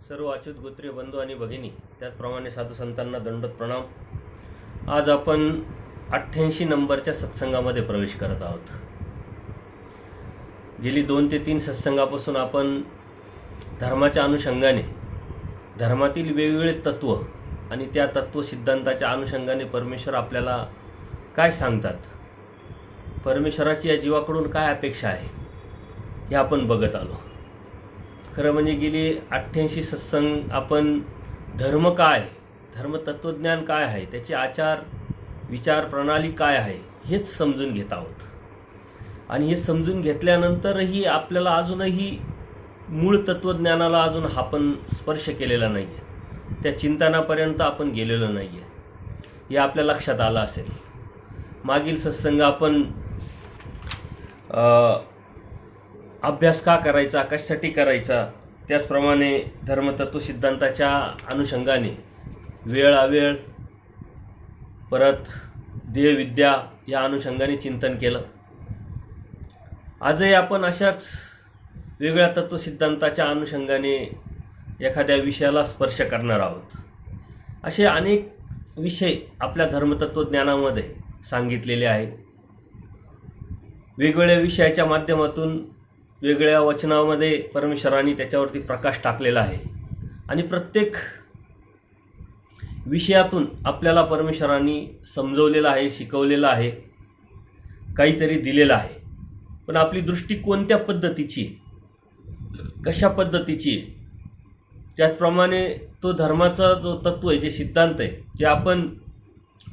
सर्व अच्युत गोत्रीय बंधू आणि भगिनी, त्याचप्रमाणे साधू संतांना दंडवत प्रणाम. आज आपण 88 नंबरच्या सत्संगामध्ये प्रवेश करत आहोत. गेली 2 ते 3 सत्संगापासून आपण धर्माच्या अनुषंगाने धर्मातील वेगवेगळे तत्व आणि त्या तत्व सिद्धांताच्या अनुषंगाने परमेश्वर आपल्याला काय सांगतात, परमेश्वराची या जीवाकडून काय अपेक्षा आहे, हे आपण बघत आलो. खरं म्हणजे गेली 88 सत्संग आपण धर्म काय, धर्म तत्वज्ञान काय आहे, त्याचे आचार विचार प्रणाली काय आहे हेच समजून घेत आहोत. आणि हे समजून घेतल्यानंतरही आपल्याला अजूनही मूळ तत्वज्ञानाला अजून आपण स्पर्श केलेला नाही आहे, त्या चिंतनापर्यंत आपण गेलेलो नाही आहे, हे आपल्या लक्षात आलं असेल. मागील सत्संग आपण अभ्यास का करायचा, कशासाठी करायचा, त्याचप्रमाणे धर्मतत्व सिद्धांताच्या अनुषंगाने वेळ अवेळ परत देहविद्या या अनुषंगाने चिंतन केलं. आजही आपण अशाच वेगळ्या तत्वसिद्धांताच्या अनुषंगाने एखाद्या विषयाला स्पर्श करणार आहोत. असे अनेक विषय आपल्या धर्मतत्वज्ञानामध्ये सांगितलेले आहेत. वेगवेगळ्या विषयाच्या माध्यमातून वेगळ्या वचनामध्ये परमेश्वराने त्याच्यावरती प्रकाश टाकलेला आहे आणि प्रत्येक विषयातून आपल्याला परमेश्वराने समजवलेलं आहे, शिकवलेलं आहे, काहीतरी दिलेलं आहे. पण आपली दृष्टी कोणत्या पद्धतीची, कशा पद्धतीची, त्याचप्रमाणे तो धर्माचा जो तत्व आहे, जे सिद्धांत आहे, ते आपण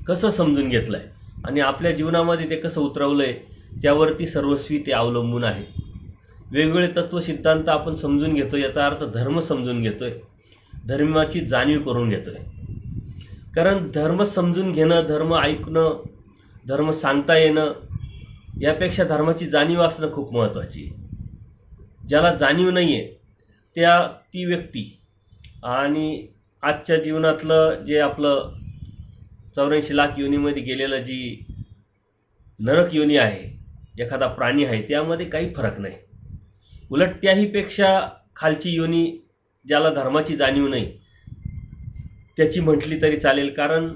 कसं समजून घेतलं आहे आणि आपल्या जीवनामध्ये ते कसं उतरवलं आहे, त्यावरती सर्वस्वी ते अवलंबून आहे. वेगवेगळे तत्वसिद्धांत आपण समजून घेतो, याचा अर्थ धर्म समजून घेतोय, धर्माची जाणीव करून घेतोय. कारण धर्म समजून घेणं, धर्म ऐकणं, धर्म सांगता येणं यापेक्षा धर्माची जाणीव असणं खूप महत्त्वाची आहे. ज्याला जाणीव नाही आहे ती व्यक्ती आणि आजच्या जीवनातलं जे आपलं 84 लाख योनीमध्ये गेलेलं जी नरक योनी आहे, एखादा प्राणी आहे, त्यामध्ये काही फरक नाही. उलट त्याहीपेक्षा खालची योनी ज्याला धर्माची जाणीव नाही त्याची म्हटली तरी चालेल. कारण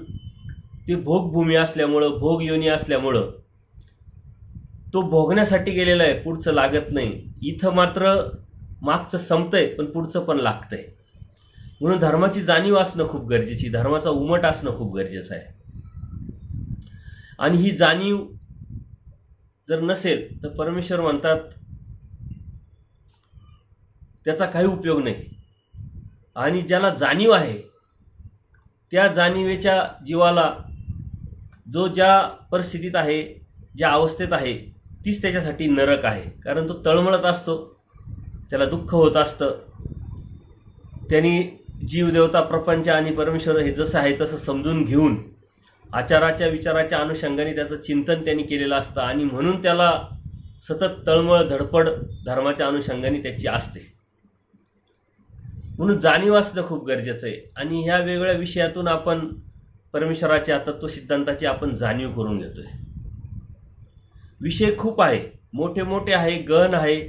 ते भोगभूमी असल्यामुळं, भोग योनी असल्यामुळं तो भोगण्यासाठी गेलेला आहे, पुढचं लागत नाही. इथं मात्र मागचं संपतंय पण पुढचं पण लागतंय. म्हणून धर्माची जाणीव असणं खूप गरजेची, धर्माचा उमट असणं खूप गरजेचं आहे. आणि ही जाणीव जर नसेल तर परमेश्वर म्हणतात त्याचा काही उपयोग नाही. आणि ज्याला जाणीव आहे त्या जाणीवेच्या जीवाला जो ज्या परिस्थितीत आहे, ज्या अवस्थेत आहे, तीच त्याच्यासाठी नरक आहे. कारण तो तळमळत असतो, त्याला दुःख होत असतं. त्यांनी जीवदेवता प्रपंच आणि परमेश्वर हे जसं आहे तसं समजून घेऊन आचाराच्या विचाराच्या अनुषंगाने त्याचं चिंतन त्यांनी केलेलं असतं आणि म्हणून त्याला सतत तळमळ धडपड धर्माच्या अनुषंगाने त्याची असते. म्हणून जाणीव असणं खूप गरजेचं आहे. आणि ह्या वेगवेगळ्या विषयातून आपण परमेश्वराच्या तत्वसिद्धांताची आपण जाणीव करून घेतोय. विषय खूप आहे, मोठे मोठे आहे, गहन आहे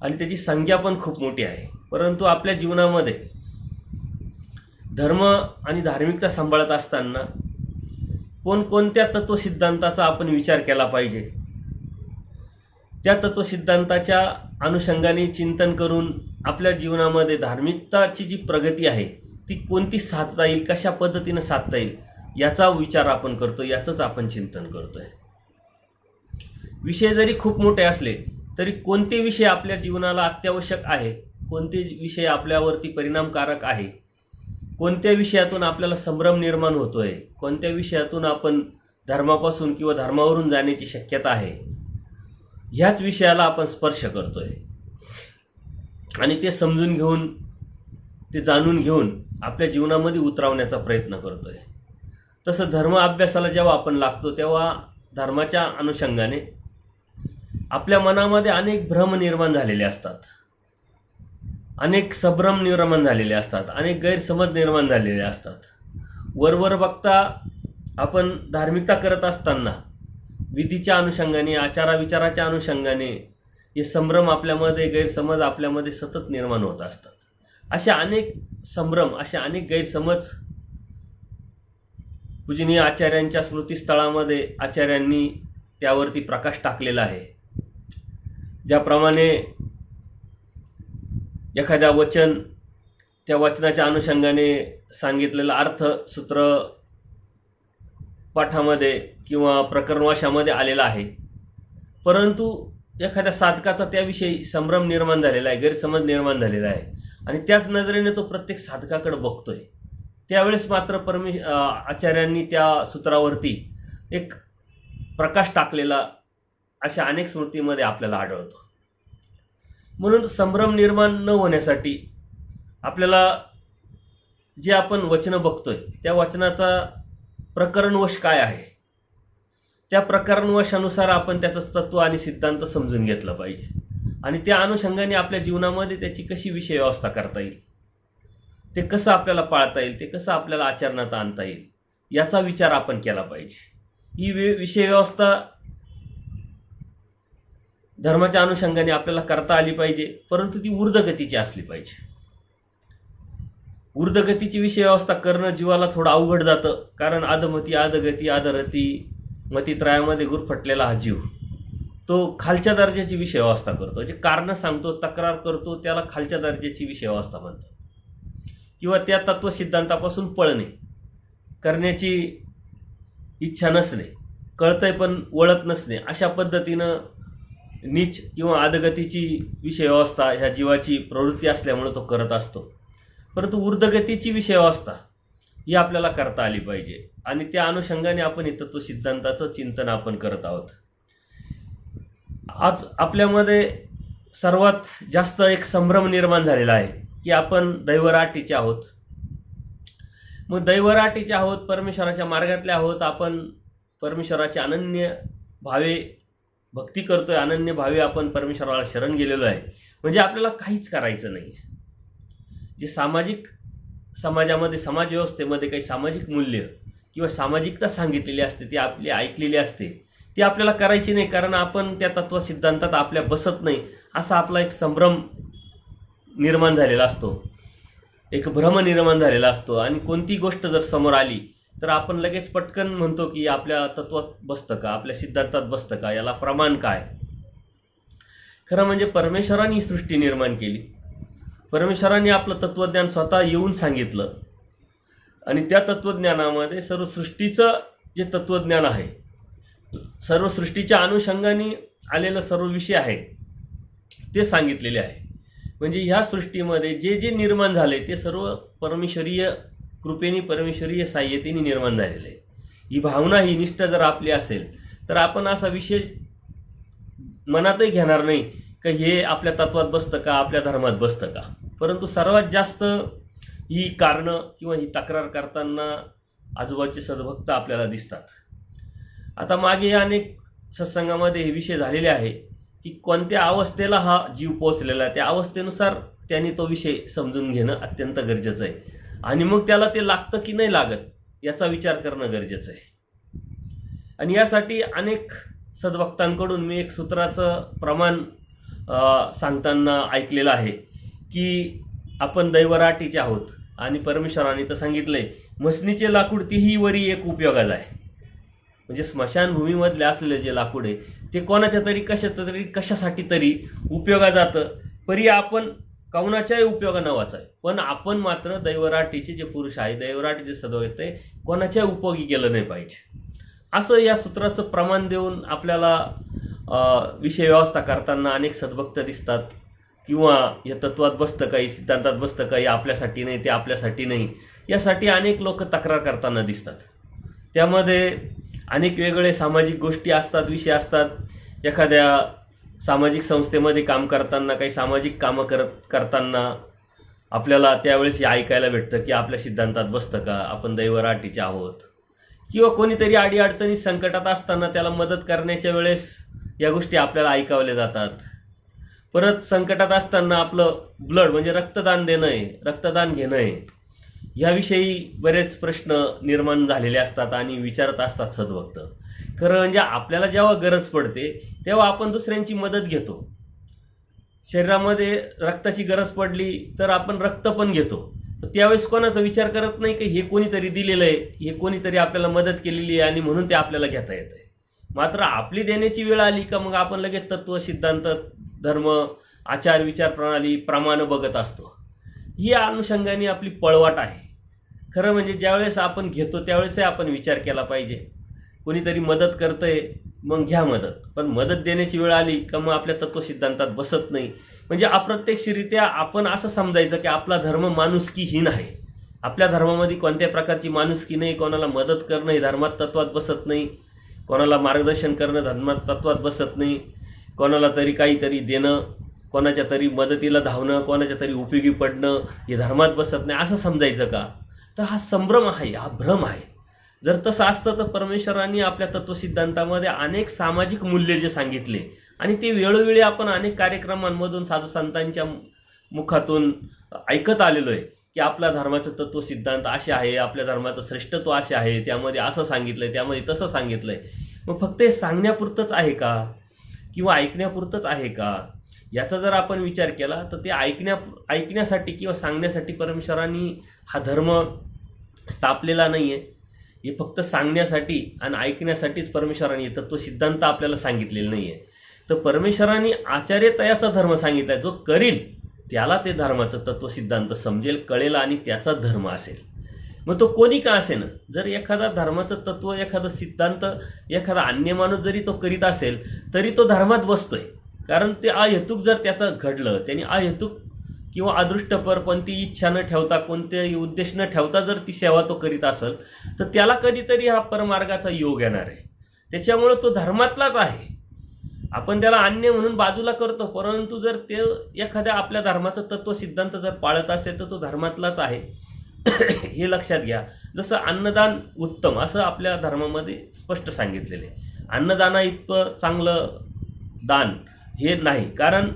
आणि त्याची संख्या पण खूप मोठी आहे. परंतु आपल्या जीवनामध्ये धर्म आणि धार्मिकता सांभाळत असताना कोणकोणत्या तत्वसिद्धांताचा आपण विचार केला पाहिजे, त्या तत्वसिद्धांताच्या अनुषंगाने चिंतन करून आपल्या जीवनामध्ये धार्मिकताची जी प्रगती आहे ती कोणती साधता येईल, कशा पद्धतीनं साधता येईल, याचा विचार आपण करतो, याचंच आपण चिंतन करतोय. विषय जरी खूप मोठे असले तरी कोणते विषय आपल्या जीवनाला अत्यावश्यक आहे, कोणते विषय आपल्यावरती परिणामकारक आहे, कोणत्या विषयातून आपल्याला संभ्रम निर्माण होतोय, कोणत्या विषयातून आपण धर्मापासून किंवा धर्मावरून जाण्याची शक्यता आहे, ह्याच विषयाला आपण स्पर्श करतोय. आणि ते समजून घेऊन, ते जाणून घेऊन आपल्या जीवनामध्ये उतरवण्याचा प्रयत्न करतोय. तसं धर्म अभ्यासाला जेव्हा आपण लागतो तेव्हा धर्माच्या अनुषंगाने आपल्या मनामध्ये अनेक भ्रम निर्माण झालेले असतात, अनेक संभ्रम निर्माण झालेले असतात, अनेक गैरसमज निर्माण झालेले असतात. वरवर बघता आपण धार्मिकता करत असताना विधीच्या अनुषंगाने, आचाराविचाराच्या अनुषंगाने हे संभ्रम आपल्यामध्ये, गैरसमज आपल्यामध्ये सतत निर्माण होत असतात. असे अनेक संभ्रम, असे अनेक गैरसमज पूजनीय आचार्यांच्या स्मृतीस्थळामध्ये आचार्यांनी त्यावरती प्रकाश टाकलेला आहे. ज्याप्रमाणे एखाद्या वचन, त्या वचनाच्या अनुषंगाने सांगितलेला अर्थ सूत्र पाठामध्ये किंवा प्रकरणवाशामध्ये आलेला आहे, परंतु एखाद्या साधकाचा त्याविषयी संभ्रम निर्माण झालेला आहे, गैरसमज निर्माण झालेला आहे आणि त्याच नजरेने तो प्रत्येक साधकाकडे बघतोय. त्यावेळेस मात्र आचार्यांनी त्या सूत्रावरती एक प्रकाश टाकलेला अशा अनेक स्मृतीमध्ये आपल्याला आढळतो. म्हणून संभ्रम निर्माण न होण्यासाठी आपल्याला जे आपण वचनं बघतोय त्या वचनाचा प्रकरणवश काय आहे, त्या प्रकरणवशानुसार आपण त्याचं तत्व आणि सिद्धांत समजून घेतलं पाहिजे आणि त्या अनुषंगाने आपल्या जीवनामध्ये त्याची कशी विषय व्यवस्था करता येईल, ते कसं आपल्याला पाळता येईल, ते कसं आपल्याला आचरणात आणता येईल, याचा विचार आपण केला पाहिजे. ही विषय व्यवस्था धर्माच्या अनुषंगाने आपल्याला करता आली पाहिजे, परंतु ती ऊर्ध्वगतीची असली पाहिजे. ऊर्ध्वगतीची विषय व्यवस्था करणं जीवाला थोडं अवघड जातं, कारण अधमती, अधगती, अधरती, मतित्रयामध्ये गुरफटलेला हा जीव तो खालच्या दर्जाची विषय व्यवस्था करतो. जे कारण सांगतो, तक्रार करतो, त्याला खालच्या दर्जाची विषय व्यवस्था म्हणतात. किंवा त्या तत्वसिद्धांतापासून पळणे, करण्याची इच्छा नसणे, कळतंय पण वळत नसणे, अशा पद्धतीनं नीच किंवा अधगतीची विषय व्यवस्था ह्या जीवाची प्रवृत्ती असल्यामुळे तो करत असतो. परंतु ऊर्ध्वगतीची विषय व्यवस्था ही आपल्याला करता आली पाहिजे आणि त्या अनुषंगाने आपण हे तत्वसिद्धांताचं चिंतन आपण करत आहोत. आज आपल्यामध्ये सर्वात जास्त एक संभ्रम निर्माण झालेला आहे की आपण दैवराटीचे आहोत. मग दैवराटीचे आहोत, परमेश्वराच्या मार्गातले आहोत, आपण परमेश्वराचे अनन्य भावे भक्ती करतोय, अनन्य भावे आपण परमेश्वराला शरण गेलेलो आहे. म्हणजे आपल्याला काहीच करायचं नाही. जे सामाजिक समाजामध्ये, समाज व्यवस्थेमध्ये काही सामाजिक मूल्य किंवा सामाजिकता सांगितलेली असते, ती आपली ऐकलेली असते, ती आपल्याला करायची नाही, कारण आपण त्या तत्वसिद्धांतात आपल्या बसत नाही, असा आपला एक संभ्रम निर्माण झालेला असतो, एक भ्रम निर्माण झालेला असतो. आणि कोणती गोष्ट जर समोर आली तर आपण लगेच पटकन म्हणतो की आपल्या तत्वात बसतं का, आपल्या सिद्धांतात बसतं का, याला प्रमाण काय. खरं म्हणजे परमेश्वराने ही सृष्टी निर्माण केली, परमेश्वराने आपलं तत्वज्ञान स्वतः येऊन सांगितलं आणि त्या तत्वज्ञानामध्ये सर्व सृष्टीचं जे तत्वज्ञान आहे, सर्व सृष्टीच्या अनुषंगाने आलेलं सर्व विषय आहे ते सांगितलेले आहे. म्हणजे ह्या सृष्टीमध्ये जे जे निर्माण झाले ते सर्व परमेश्वरीय कृपेने, परमेश्वरीय साह्यतेने निर्माण झालेलं आहे. ही भावना, ही निष्ठा जर आपली असेल तर आपण असा विषय मनातही घेणार नाही की हे आपल्या तत्वात बसतं का, आपल्या धर्मात बसतं का. परंतु सर्वात जास्त ही कारणं किंवा ही तक्रार करताना आजूबाजूचे सद्भक्त आपल्याला दिसतात. आता मागे अनेक सत्संगामध्ये हे विषय झालेले आहे की कोणत्या अवस्थेला हा जीव पोहोचलेला आहे, त्या अवस्थेनुसार त्यांनी तो विषय समजून घेणं अत्यंत गरजेचं आहे आणि मग त्याला ते लागतं की नाही लागत याचा विचार करणं गरजेचं आहे. आणि यासाठी अनेक सद्भक्तांकडून मी एक सूत्राचं प्रमाण सांगताना ऐकलेलं आहे की आपण दैवराटीचे आहोत आणि परमेश्वराने तर सांगितलंय मसनीचे लाकूड तेही वरी एक उपयोगाचं आहे. म्हणजे स्मशानभूमीमधले असलेले जे लाकूड आहे ते कोणाच्या तरी कशासाठी तरी उपयोगात जातं, परी आपण कौनाच्याही उपयोगा नवाचा आहे. पण आपण मात्र दैवराटीचे जे पुरुष आहे, दैवराटीचे सद्भक्त आहे, कोणाच्याही उपयोगी केलं नाही पाहिजे, असं या सूत्राचं प्रमाण देऊन आपल्याला विषय व्यवस्था करताना अनेक सद्भक्त दिसतात. किंवा या तत्वात बसतं काही, सिद्धांतात बसतं काही, आपल्यासाठी नाही, ते आपल्यासाठी नाही, यासाठी अनेक लोक तक्रार करताना दिसतात. त्यामध्ये अनेक वेगळे सामाजिक गोष्टी असतात, विषय असतात. एखाद्या सामाजिक संस्थेमध्ये काम करताना, काही सामाजिक कामं करताना आपल्याला त्यावेळेस हे ऐकायला भेटतं की आपल्या सिद्धांतात बसतं का, आपण दैवराटीचे आहोत. किंवा कोणीतरी अडीअडचणीत संकटात असताना त्याला मदत करण्याच्या वेळेस या गोष्टी आपल्याला ऐकावल्या जातात. परत संकटात असताना आपलं ब्लड म्हणजे रक्तदान देणं आहे, रक्तदान घेणं आहे, याविषयी बरेच प्रश्न निर्माण झालेले असतात आणि विचारत असतात सद्भक्त. खरं म्हणजे आपल्याला जेव्हा गरज पडते तेव्हा आपण दुसऱ्यांची मदत घेतो. शरीरामध्ये रक्ताची गरज पडली तर आपण रक्त पण घेतो. त्यावेळेस कोणाचा विचार करत नाही की हे कोणीतरी दिलेलं आहे, हे कोणीतरी आपल्याला मदत केलेली आहे आणि म्हणून ते आपल्याला घेता येत आहे. मात्र आपली देण्याची वेळ आली का मग आपण लगेच तत्व, सिद्धांत, धर्म, आचार, विचार प्रणाली, प्रमाण बघत असतो. ही अनुषंगाने आपली पळवाट आहे. खरं म्हणजे ज्यावेळेस आपण घेतो त्यावेळेस आपण विचार केला पाहिजे. कोणीतरी मदत करतंय मग घ्या मदत, पण मदत देण्याची वेळ आली का मग आपल्या तत्वसिद्धांतात बसत नाही. म्हणजे अप्रत्यक्षरित्या आपण असं समजायचं की आपला धर्म माणुसकीहीन आहे. आपल्या धर्मामध्ये कोणत्या प्रकारची माणुसकी नाही. कोणाला मदत करणं हे धर्मात तत्वात बसत नाही. कोणाला मार्गदर्शन करणं धर्मात तत्वात बसत नाही. कोणाला तरी काहीतरी देणं, कोणाच्या तरी मदतीला धावणं, कोणाच्या तरी उपयोगी पडणं हे धर्मात बसत नाही असं समजायचं का? तर हा संभ्रम आहे, हा भ्रम आहे. जर तसं असतं तर परमेश्वरांनी आपल्या तत्वसिद्धांतामध्ये अनेक सामाजिक मूल्य जे सांगितले आणि ते वेळोवेळी आपण अनेक कार्यक्रमांमधून साधुसंतांच्या मुखातून ऐकत आलेलो आहे की आपल्या धर्माचं तत्वसिद्धांत असे आहे, आपल्या धर्माचं श्रेष्ठत्व असे आहे, त्यामध्ये असं सांगितलंय, त्यामध्ये तसं सांगितलंय. मग फक्त हे सांगण्यापुरतंच आहे का किंवा ऐकण्यापुरतंच आहे का? याचा जर आपण विचार केला तर ते ऐकण्यासाठी किंवा सांगण्यासाठी परमेश्वरांनी हा धर्म स्थापलेला नाही आहे. हे फक्त सांगण्यासाठी आणि ऐकण्यासाठीच परमेश्वरांनी तत्वसिद्धांत आपल्याला सांगितलेलं नाही आहे. तर परमेश्वरांनी आचार्यतयाचा धर्म सांगितला. जो करील त्याला ते धर्माचं तत्वसिद्धांत समजेल, कळेल आणि त्याचा धर्म असेल. मग तो कोणी का असेना, जर एखादा धर्माचं तत्व, एखादा सिद्धांत, एखादा अन्य माणूस जरी तो करीत असेल तरी तो धर्मात बसतोय. कारण ते अहेतुक जर त्याचं घडलं, त्यांनी अहेतुक किंवा अदृष्टपर कोणती इच्छा न ठेवता, कोणतेही उद्देश न ठेवता जर ती सेवा तो करीत असेल तर त्याला कधीतरी हा परमार्गाचा योग येणार आहे. त्याच्यामुळे तो धर्मातलाच आहे. आपण त्याला अन्य म्हणून बाजूला करतो, परंतु जर ते एखाद्या आपल्या धर्माचं तत्वसिद्धांत जर पाळत असेल तर तो धर्मातलाच आहे. हे लक्षात घ्या. जसं अन्नदान उत्तम असं आपल्या धर्मामध्ये स्पष्ट सांगितलेलं आहे. अन्नदाना इतकं चांगलं दान हे नाही. कारण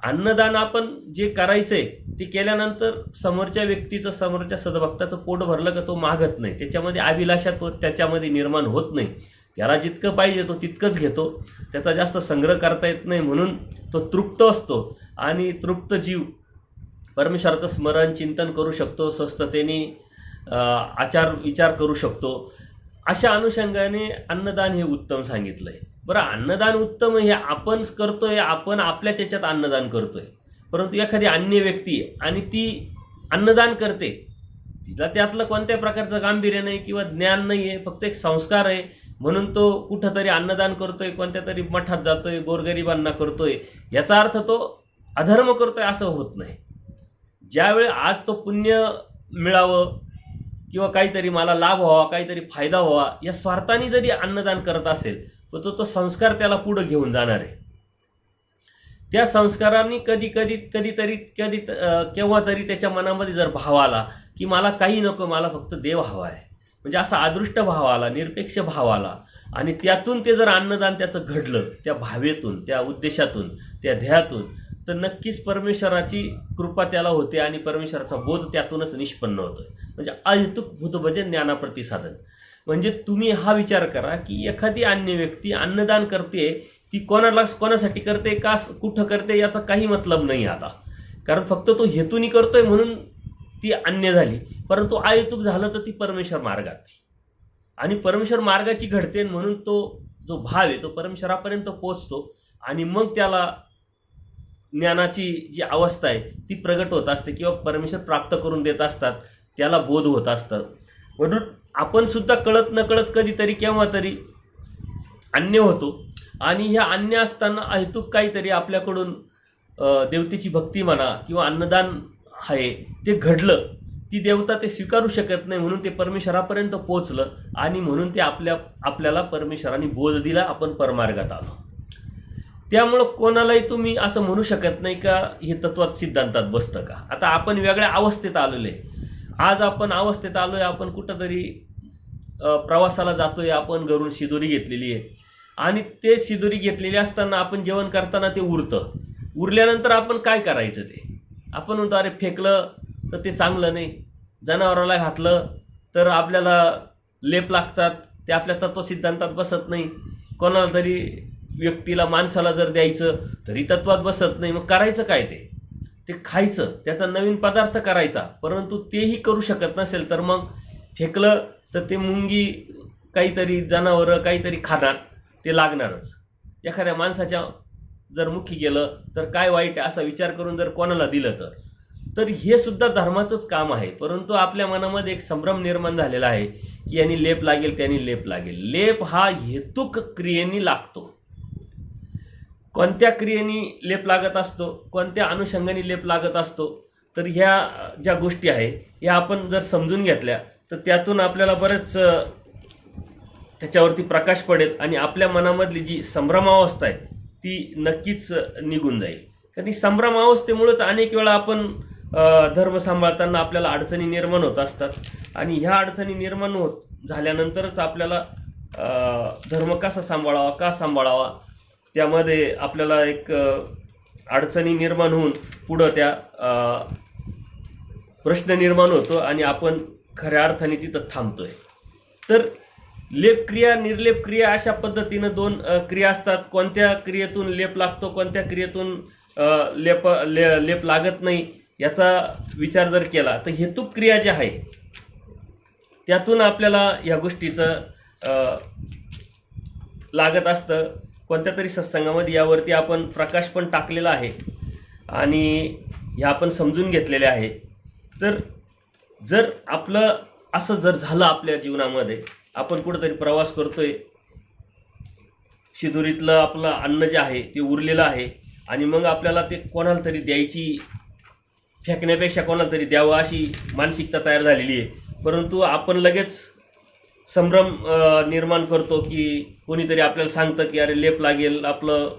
अन्नदान आपण जे करायचंय ते केल्यानंतर समोरच्या व्यक्तीचं, समोरच्या सद्भक्ताचं पोट भरलं का तो मागत नाही. त्याच्यामध्ये अभिलाषा तो त्याच्यामध्ये निर्माण होत नाही. त्याला जितकं पाहिजे तो तितकंच घेतो. त्याचा जास्त संग्रह करता येत नाही, म्हणून तो तृप्त असतो. आणि तृप्त जीव परमेश्वराचं स्मरण, चिंतन करू शकतो, स्वस्थतेने आचार विचार करू शकतो. अशा अनुषंगाने अन्नदान हे उत्तम सांगितलंय. बरं, अन्नदान उत्तम हे आपण करतोय, आपण आपल्याच याच्यात अन्नदान करतोय. परंतु एखादी अन्य व्यक्ती आणि ती अन्नदान करते, तिला त्यातलं कोणत्या प्रकारचं गांभीर्य नाही किंवा ज्ञान नाही आहे, फक्त एक संस्कार आहे म्हणून तो कुठंतरी अन्नदान करतोय, कोणत्या तरी मठात जातोय, गोरगरिबांना करतोय. याचा अर्थ तो अधर्म करतोय असं होत नाही. ज्यावेळी आज तो पुण्य मिळावं किंवा काहीतरी मला लाभ व्हावा, काहीतरी फायदा व्हावा या स्वार्थाने जरी अन्नदान करत असेल तर तो संस्कार त्याला पुढे घेऊन जाणार आहे. त्या संस्कारांनी केव्हा तरी त्याच्या मनामध्ये जर भाव आला की मला काही नको, मला फक्त देव हवा आहे, म्हणजे असा अदृष्ट भाव आला, निरपेक्ष भाव आला आणि त्यातून ते जर अन्नदान त्याचं घडलं, त्या भावेतून, त्या उद्देशातून, त्या ध्येयातून, तर नक्कीच परमेश्वराची कृपा त्याला होते आणि परमेश्वराचा बोध त्यातूनच निष्पन्न होतो. म्हणजे अहेतुक भूतभजन ज्ञानाप्रती साधन. म्हणजे तुम्ही हा विचार करा की एखादी अन्य व्यक्ती अन्नदान करते, ती कोणासाठी करते, का कुठं करते याचा काही मतलब नाही आता. कारण फक्त तो हेतूनी करतोय म्हणून ती अन्य झाली. परंतु अहेतुक झालं तर ती परमेश्वर मार्गात आणि परमेश्वर मार्गाची घडते, म्हणून तो जो भाव आहे तो परमेश्वरापर्यंत पोहोचतो आणि मग त्याला ज्ञानाची जी अवस्था आहे ती प्रगट होत असते किंवा परमेश्वर प्राप्त करून देत असतात, त्याला बोध होत असतात. म्हणून आपण सुद्धा कळत नकळत कधीतरी केव्हा तरी अन्य होतो आणि ह्या अन्य असताना अहेतुक काहीतरी आपल्याकडून देवतेची भक्ती म्हणा किंवा अन्नदान आहे ते घडलं, ती देवता ते स्वीकारू शकत नाही म्हणून ते परमेश्वरापर्यंत पोहोचलं आणि म्हणून ते आपल्याला परमेश्वराने बोध दिला, आपण परमार्गात आलो. त्यामुळं कोणालाही तुम्ही असं म्हणू शकत नाही का हे तत्वात सिद्धांतात बसतं का. आता आपण वेगळ्या अवस्थेत आलेलो आहे. आज आपण अवस्थेत आलोय, आपण कुठंतरी प्रवासाला जातोय, आपण घरून शिदोरी घेतलेली आहे आणि ते शिदोरी घेतलेली असताना आपण जेवण करताना ते उरल्यानंतर आपण काय करायचं ते आपण म्हणतो अरे फेकलं तर ते चांगलं नाही, जनावराला घातलं तर आपल्याला लेप लागतात, ते आपल्या तत्वसिद्धांतात बसत नाही, कोणाला तरी व्यक्तीला माणसाला जर द्यायचं तरी तत्वात बसत नाही. मग करायचं काय? ते खायचं, त्याचा नवीन पदार्थ करायचा. परंतु तेही करू शकत नसेल तर मग फेकलं तर ते मुंगी काहीतरी जनावरं काहीतरी खाणार, ते लागणारच. एखाद्या माणसाच्या जर मुखी गेलं तर काय वाईट आहे असा विचार करून जर कोणाला दिलं तर हे सुद्धा धर्माचंच काम आहे. परंतु आपल्या मनामध्ये एक संभ्रम निर्माण झालेला आहे की यांनी लेप लागेल, त्यांनी लेप लागेल. लेप हा हेतुक क्रियेनी लागतो. कोणत्या क्रियेनी लेप लागत असतो, कोणत्या अनुषंगाने लेप लागत असतो, तर ह्या ज्या गोष्टी आहे या आपण जर समजून घेतल्या तर त्यातून आपल्याला बरेच त्याच्यावरती प्रकाश पडेल आणि आपल्या मनामधली जी संभ्रमावस्था आहे ती नक्कीच निघून जाईल. कारण ही संभ्रमावस्थेमुळेच अनेक वेळा आपण धर्म सांभाळताना आपल्याला अडचणी निर्माण होत असतात आणि ह्या अडचणी निर्माण होत झाल्यानंतरच आपल्याला धर्म कसा सांभाळावा, का सांभाळावा, त्यामध्ये आपल्याला एक अडचणी निर्माण होऊन पुढं त्या प्रश्न निर्माण होतो आणि आपण खऱ्या अर्थाने तिथं थांबतोय. तर लेपक्रिया, निर्लेपक्रिया अशा पद्धतीनं दोन क्रिया असतात. कोणत्या क्रियेतून लेप लागतो, कोणत्या क्रियेतून लेप लागत नाही याचा विचार जर केला तर हेतुक क्रिया जी आहे त्यातून आपल्याला या गोष्टीचं लागत असतं. कोणत्या तरी सत्संगामध्ये यावरती आपण प्रकाश पण टाकलेला आहे आणि ह्या आपण समजून घेतलेल्या आहे. तर जर आपलं असं जर झालं आपल्या जीवनामध्ये, आपण कुठंतरी प्रवास करतोय, शिदुरीतलं आपलं अन्न जे आहे ते उरलेलं आहे आणि मग आपल्याला ते कोणाला तरी द्यायची, फेकण्यापेक्षा कोणाला तरी द्यावं अशी मानसिकता तयार झालेली आहे. परंतु आपण लगेच संभ्रम निर्माण करतो की कोणीतरी आपल्याला सांगतं की अरे लेप लागेल, आपलं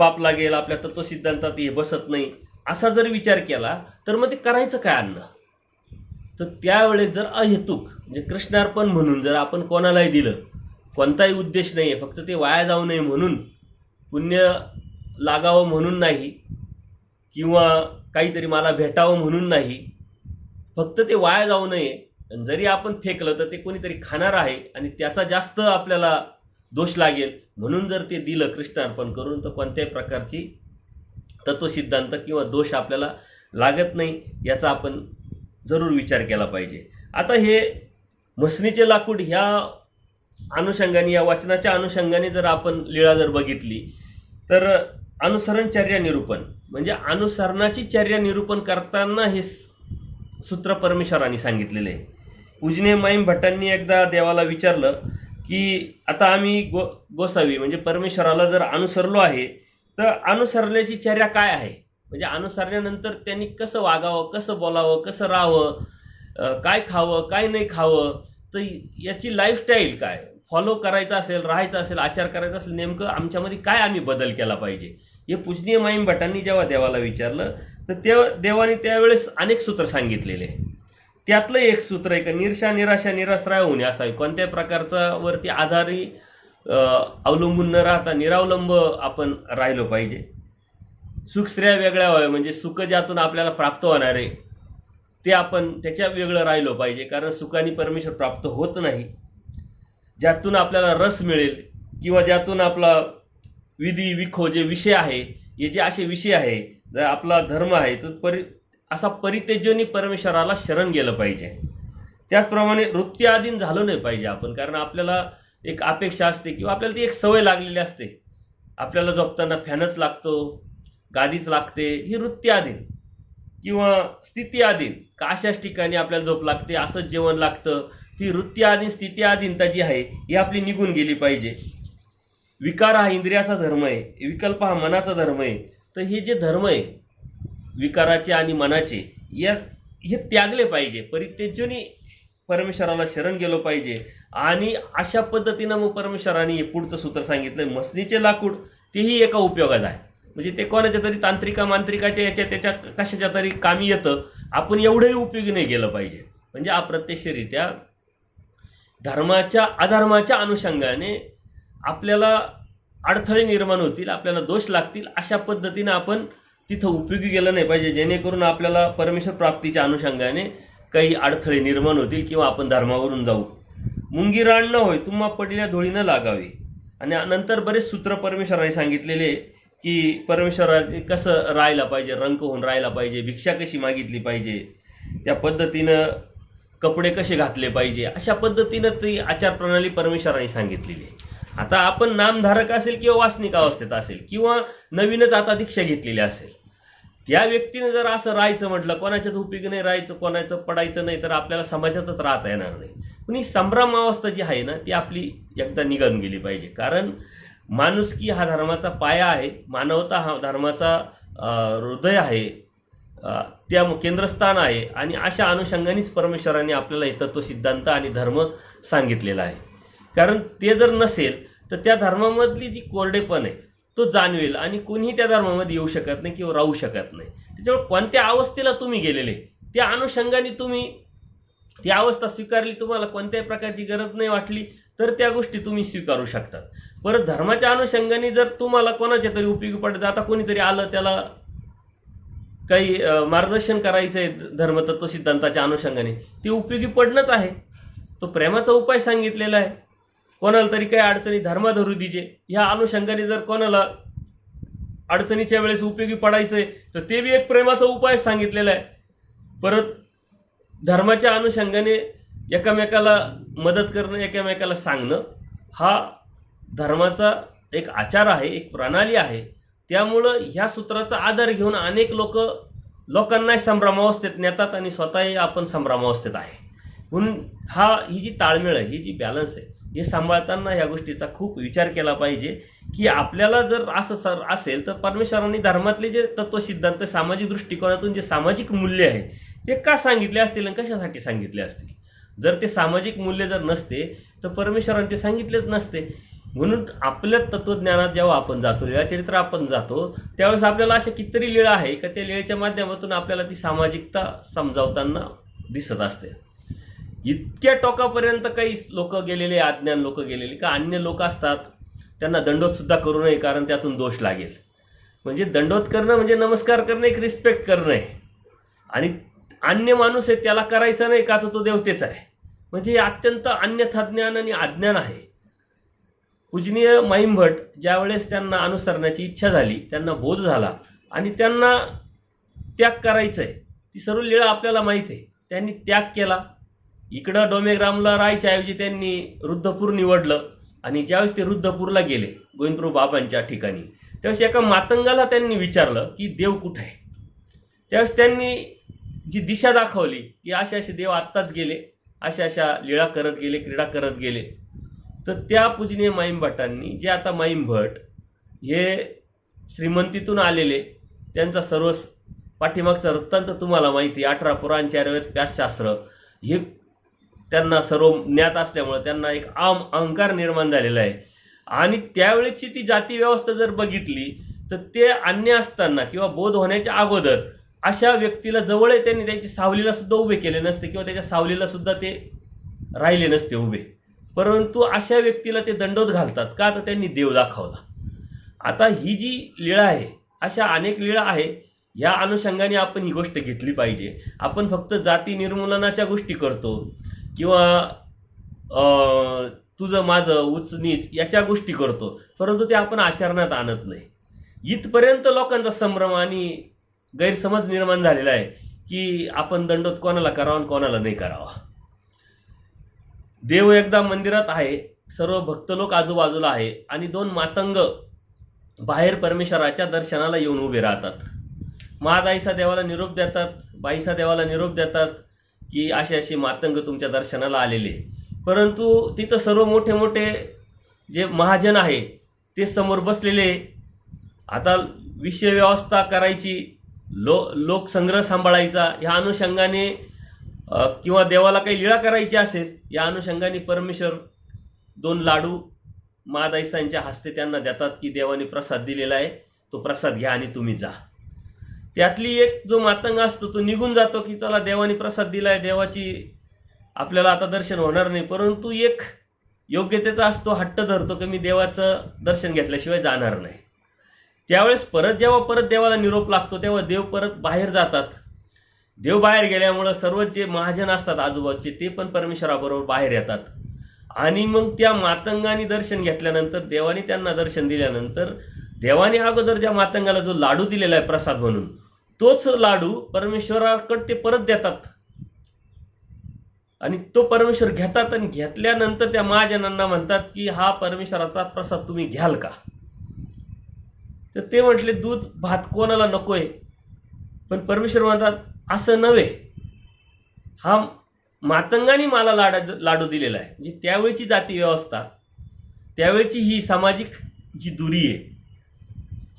पाप लागेल, आपल्या तत्वसिद्धांतात हे बसत नाही, असा जर विचार केला तर मग ते करायचं काय अन्न? तर त्यावेळेस जर अहेतुक म्हणजे कृष्णार्पण म्हणून जर आपण कोणालाही दिलं, कोणताही उद्देश नाही आहे, फक्त ते वाया जाऊ नये म्हणून, पुण्य लागावं म्हणून नाही किंवा काहीतरी मला भेटावं म्हणून नाही, फक्त ते वाया जाऊ नये. जरी आपण फेकलं तर ते कोणीतरी खाणार आहे आणि त्याचा जास्त आपल्याला दोष लागेल म्हणून जर ते दिलं कृष्णार्पण करून तर कोणत्याही प्रकारची तत्वसिद्धांत किंवा दोष आपल्याला लागत नाही याचा आपण जरूर विचार केला पाहिजे. आता हे म्हसनीचे लाकूड ह्या अनुषंगाने, या वचनाच्या अनुषंगाने जर आपण लीळा जर बघितली तर अनुसरण चर्या निरूपण म्हणजे अनुसरणाची चर्या निरूपण करताना हे सूत्र परमेश्वरांनी सांगितलेले आहे. पूजनीय माईम भट्टांनी एकदा देवाला विचारलं की आता आम्ही गोसावी म्हणजे परमेश्वराला जर अनुसरलो आहे तर अनुसरण्याची चर्या काय आहे, म्हणजे अनुसरल्यानंतर त्यांनी कसं वागावं, कसं बोलावं, कसं राहावं, काय खावं, काय नाही खावं, तर याची लाईफस्टाईल काय फॉलो करायचं असेल, राहायचं असेल, आचार करायचा असेल, नेमकं आमच्यामध्ये काय आम्ही बदल केला पाहिजे, हे पूजनीय माईम भट्टांनी जेव्हा देवाला विचारलं तर देवाने त्यावेळेस अनेक सूत्र सांगितलेले. त्यातलं एक सूत्र आहे की निरशा निराशा निराश्रय होणे असावी. कोणत्याही प्रकारचा वरती आधारी अवलंबून न राहता निरावलंब आपण राहिलो पाहिजे. सुख स्त्रिया वेगळ्या व्हाव्या म्हणजे सुख ज्यातून आपल्याला प्राप्त होणार आहे ते आपण त्याच्या वेगळं राहिलो पाहिजे, कारण सुखाने परमेश्वर प्राप्त होत नाही. ज्यातून आपल्याला रस मिळेल किंवा ज्यातून आपला विधी विखो जे विषय आहे, हे जे असे विषय आहे, जर आपला धर्म आहे तर असा परित्यजनी परमेश्वराला शरण गेलं पाहिजे. त्याचप्रमाणे वृत्त्याधीन झालं नाही पाहिजे आपण, कारण आपल्याला एक अपेक्षा असते किंवा आपल्याला ती एक सवय लागलेली असते. आपल्याला झोपताना फॅनच लागतो, गादीच लागते, ही वृत्त्याधीन किंवा स्थितीअधीन का अशाच ठिकाणी आपल्याला झोप लागते, असंच जेवण लागतं, ती वृत्त्याधीन स्थितीअधीनता जी आहे ही आपली निघून गेली पाहिजे. विकार हा इंद्रियाचा धर्म आहे, विकल्प हा मनाचा धर्म आहे. तर हे जे धर्म आहे विकाराचे आणि मनाचे हे त्यागले पाहिजे. परित्यजनी परमेश्वराला शरण गेलो पाहिजे आणि अशा पद्धतीनं मग परमेश्वराने हे पुढचं सूत्र सांगितलं. मसनीचे लाकूड तेही एका उपयोगात आहे, म्हणजे ते कोणाच्या तरी तांत्रिका मांत्रिकाच्या याच्या त्याच्या कशाच्या तरी कामी येतं, आपण एवढंही उपयोगी नाही गेलं पाहिजे. म्हणजे अप्रत्यक्षरित्या धर्माच्या अधर्माच्या अनुषंगाने आपल्याला अडथळे निर्माण होतील, आपल्याला दोष लागतील, अशा पद्धतीनं आपण तिथं उपयोगी गेलं नाही पाहिजे, जेणेकरून आपल्याला परमेश्वर प्राप्तीच्या अनुषंगाने काही अडथळे निर्माण होतील किंवा आपण धर्मावरून जाऊ. मुंगी रान न होय तुम्हा पडल्या धुळीनं लागावी. आणि नंतर बरेच सूत्र परमेश्वराने सांगितलेले की परमेश्वराने कसं राहायला पाहिजे, रंक होऊन राहायला पाहिजे, भिक्षा कशी मागितली पाहिजे, त्या पद्धतीनं कपडे कसे घातले पाहिजे, अशा पद्धतीनं ती आचारप्रणाली परमेश्वराने सांगितलेली आहे. आता आपण नामधारक असेल किंवा वासनिक अवस्थेत असेल किंवा नवीनच आता दीक्षा घेतलेली असेल, त्या व्यक्तीने जर असं राहायचं म्हटलं, कोणाच्याच उपयोगी नाही राहायचं, कोणाचं पडायचं नाही, तर आपल्याला समाजातच राहता येणार नाही. पण ही संभ्रम अवस्था जी आहे ना, ती आपली एकदा निघून गेली पाहिजे. कारण माणुसकी हा धर्माचा पाया आहे, मानवता हा धर्माचा हृदय आहे, त्या केंद्रस्थान आहे. आणि अशा अनुषंगानेच परमेश्वराने आपल्याला हे तत्वसिद्धांत आणि धर्म सांगितलेला आहे. कारण ते जर नसेल तर त्या धर्मामधली जी कोरडेपण आहे तो जाणवेल आणि कोणीही त्या धर्मामध्ये येऊ शकत नाही किंवा राहू शकत नाही. त्याच्यामुळे कोणत्या अवस्थेला तुम्ही गेलेले त्या अनुषंगाने तुम्ही ती अवस्था स्वीकारली, तुम्हाला कोणत्याही प्रकारची गरज नाही वाटली तर त्या गोष्टी तुम्ही स्वीकारू शकतात. परत धर्माच्या अनुषंगाने जर तुम्हाला कोणाच्या तरी उपयोगी पडत, आता कोणीतरी आलं त्याला काही मार्गदर्शन करायचं आहे धर्मतत्व सिद्धांताच्या अनुषंगाने, ते उपयोगी पडणंच आहे. तो प्रेमाचा उपाय सांगितलेला आहे. कोणाला तरी काही अडचणी धर्माधरू दिजे ह्या अनुषंगाने जर कोणाला अडचणीच्या वेळेस उपयोगी पडायचंय तर ते बी एक प्रेमाचा उपाय सांगितलेला आहे. परत धर्माच्या अनुषंगाने एकमेकाला मदत करणं, एकमेकाला सांगणं हा धर्माचा एक आचार आहे, एक प्रणाली आहे. त्यामुळं ह्या सूत्राचा आधार घेऊन अनेक लोकांना संभ्रमावस्थेत नेतात आणि स्वतःही आपण संभ्रमावस्थेत आहे. म्हणून ही जी ताळमेळ आहे, ही जी बॅलन्स आहे, हे सांभाळताना ह्या गोष्टीचा खूप विचार केला पाहिजे की आपल्याला जर असं असेल तर परमेश्वरांनी धर्मातले जे तत्वसिद्धांत सामाजिक दृष्टिकोनातून जे सामाजिक मूल्य आहे ते का सांगितले असतील आणि कशासाठी सांगितले असतील. जर ते सामाजिक मूल्य जर नसते तर परमेश्वरांनी ते सांगितलेच नसते. म्हणून आपल्या तत्वज्ञानात जेव्हा आपण जातो, लीळा चरित्र आपण जातो, त्यावेळेस आपल्याला अशा कितीतरी लीळा आहे का त्या लीळेच्या माध्यमातून आपल्याला ती सामाजिकता समजावताना दिसत असते. इतक्या टोकापर्यंत काही लोक गेलेले, अज्ञान लोक गेलेले, का अन्य लोक असतात त्यांना दंडवत सुद्धा करू नये कारण त्यातून दोष लागेल. म्हणजे दंडवत करणं म्हणजे नमस्कार करणं, एक रिस्पेक्ट करणं आहे. आणि अन्य माणूस आहे त्याला करायचं नाही का, तर तो देवतेच आहे. म्हणजे हे अत्यंत अन्यथा ज्ञान आणि अज्ञान आहे. पूजनीय माईमभट ज्यावेळेस त्यांना अनुसरण्याची इच्छा झाली, त्यांना बोध झाला आणि त्यांना त्याग करायचं आहे, ती सर्व लीळा आपल्याला माहीत आहे. त्यांनी त्याग केला. इकडं डोमेग्रामला राहायच्या ऐवजी त्यांनी रुद्धपूर निवडलं आणि ज्यावेळेस ते रुद्धपूरला गेले गोविंदप्रभू बाबांच्या ठिकाणी, त्यावेळेस एका मातंगाला त्यांनी विचारलं की देव कुठे आहे. त्यावेळेस त्यांनी जी दिशा दाखवली की असे असे देव आत्ताच गेले, अशा अशा लीळा करत गेले, क्रीडा करत गेले. तर त्या पूजनीय माईमभटांनी, जे आता माईमभट हे श्रीमंतीतून आलेले, त्यांचा सर्व पाठीमागचा वृत्तांत तुम्हाला माहिती, 18 पुराण 4 वेद 5 शास्त्र हे त्यांना सर्व ज्ञात असल्यामुळे त्यांना एक अहंकार निर्माण झालेला आहे. आणि त्यावेळेची ती जाती व्यवस्था जर बघितली तर ते अन्य असताना किंवा बोध होण्याच्या अगोदर अशा व्यक्तीला जवळ त्यांनी त्यांची सावलीला सुद्धा उभे केले नसते किंवा त्याच्या सावलीला सुद्धा ते राहिले नसते उभे. परंतु अशा व्यक्तीला ते दंडवत घालतात का, तर त्यांनी देव दाखवला. आता ही जी लीळा आहे, अशा अनेक लीळा आहे. या अनुषंगाने आपण ही गोष्ट घेतली पाहिजे. आपण फक्त जाती निर्मूलनाच्या गोष्टी करतो किंवा तुझं माझं उच्च नीच याच्या गोष्टी करतो, परंतु ते आपण आचरणात आणत नाही. इथपर्यंत लोकांचा संभ्रम आणि गैरसमज निर्माण झालेला आहे की आपण दंडवत कोणाला करावा आणि कोणाला नाही करावा. देव एकदा मंदिरात आहे, सर्व भक्त लोक आजूबाजूला आहे आणि 2 मातंग बाहेर परमेश्वराच्या दर्शनाला येऊन उभे राहतात. महादाईसा देवाला निरोप देतात, बाईसा देवाला निरोप देतात की असे असे मातंग तुमच्या दर्शनाला आलेले. परंतु तिथं सर्व मोठे मोठे जे महाजन आहे ते समोर बसलेले. आता विषय व्यवस्था करायची, लोकसंग्रह सांभाळायचा, ह्या अनुषंगाने किंवा देवाला काही लीळा करायची असेल या अनुषंगाने परमेश्वर 2 लाडू महादाईसांच्या हस्ते त्यांना देतात की देवाने प्रसाद दिलेला आहे, तो प्रसाद घ्या आणि तुम्ही जा. त्यातली एक जो मातंग असतो तो निघून जातो की चला देवाने प्रसाद दिलाय, देवाची आपल्याला आता दर्शन होणार नाही. परंतु एक योग्यतेचा असतो, हट्ट धरतो की मी देवाचं दर्शन घेतल्याशिवाय जाणार नाही. त्यावेळेस जेव्हा देवाला निरोप लागतो तेव्हा देव परत बाहेर जातात. देव बाहेर गेल्यामुळं सर्व जे महाजन असतात आजूबाजूचे ते पण परमेश्वराबरोबर बाहेर येतात आणि मग त्या मातंगाने दर्शन घेतल्यानंतर, देवाने त्यांना दर्शन दिल्यानंतर, देवाने अगोदर ज्या मातंगाला जो लाडू दिलेला आहे प्रसाद म्हणून, तोच लाडू परमेश्वराकडे ते परत देतात आणि तो परमेश्वर घेतात आणि घेतल्यानंतर त्या महाजनांना म्हणतात की हा परमेश्वराचा प्रसाद तुम्ही घ्याल का? तर ते म्हटले दूध भात कोणाला नकोय, पण परमेश्वर म्हणतात असं नव्हे, हा मातंगाने मला लाडू दिलेला आहे. म्हणजे त्यावेळची जाती व्यवस्था, त्यावेळची ही सामाजिक जी दुरी आहे,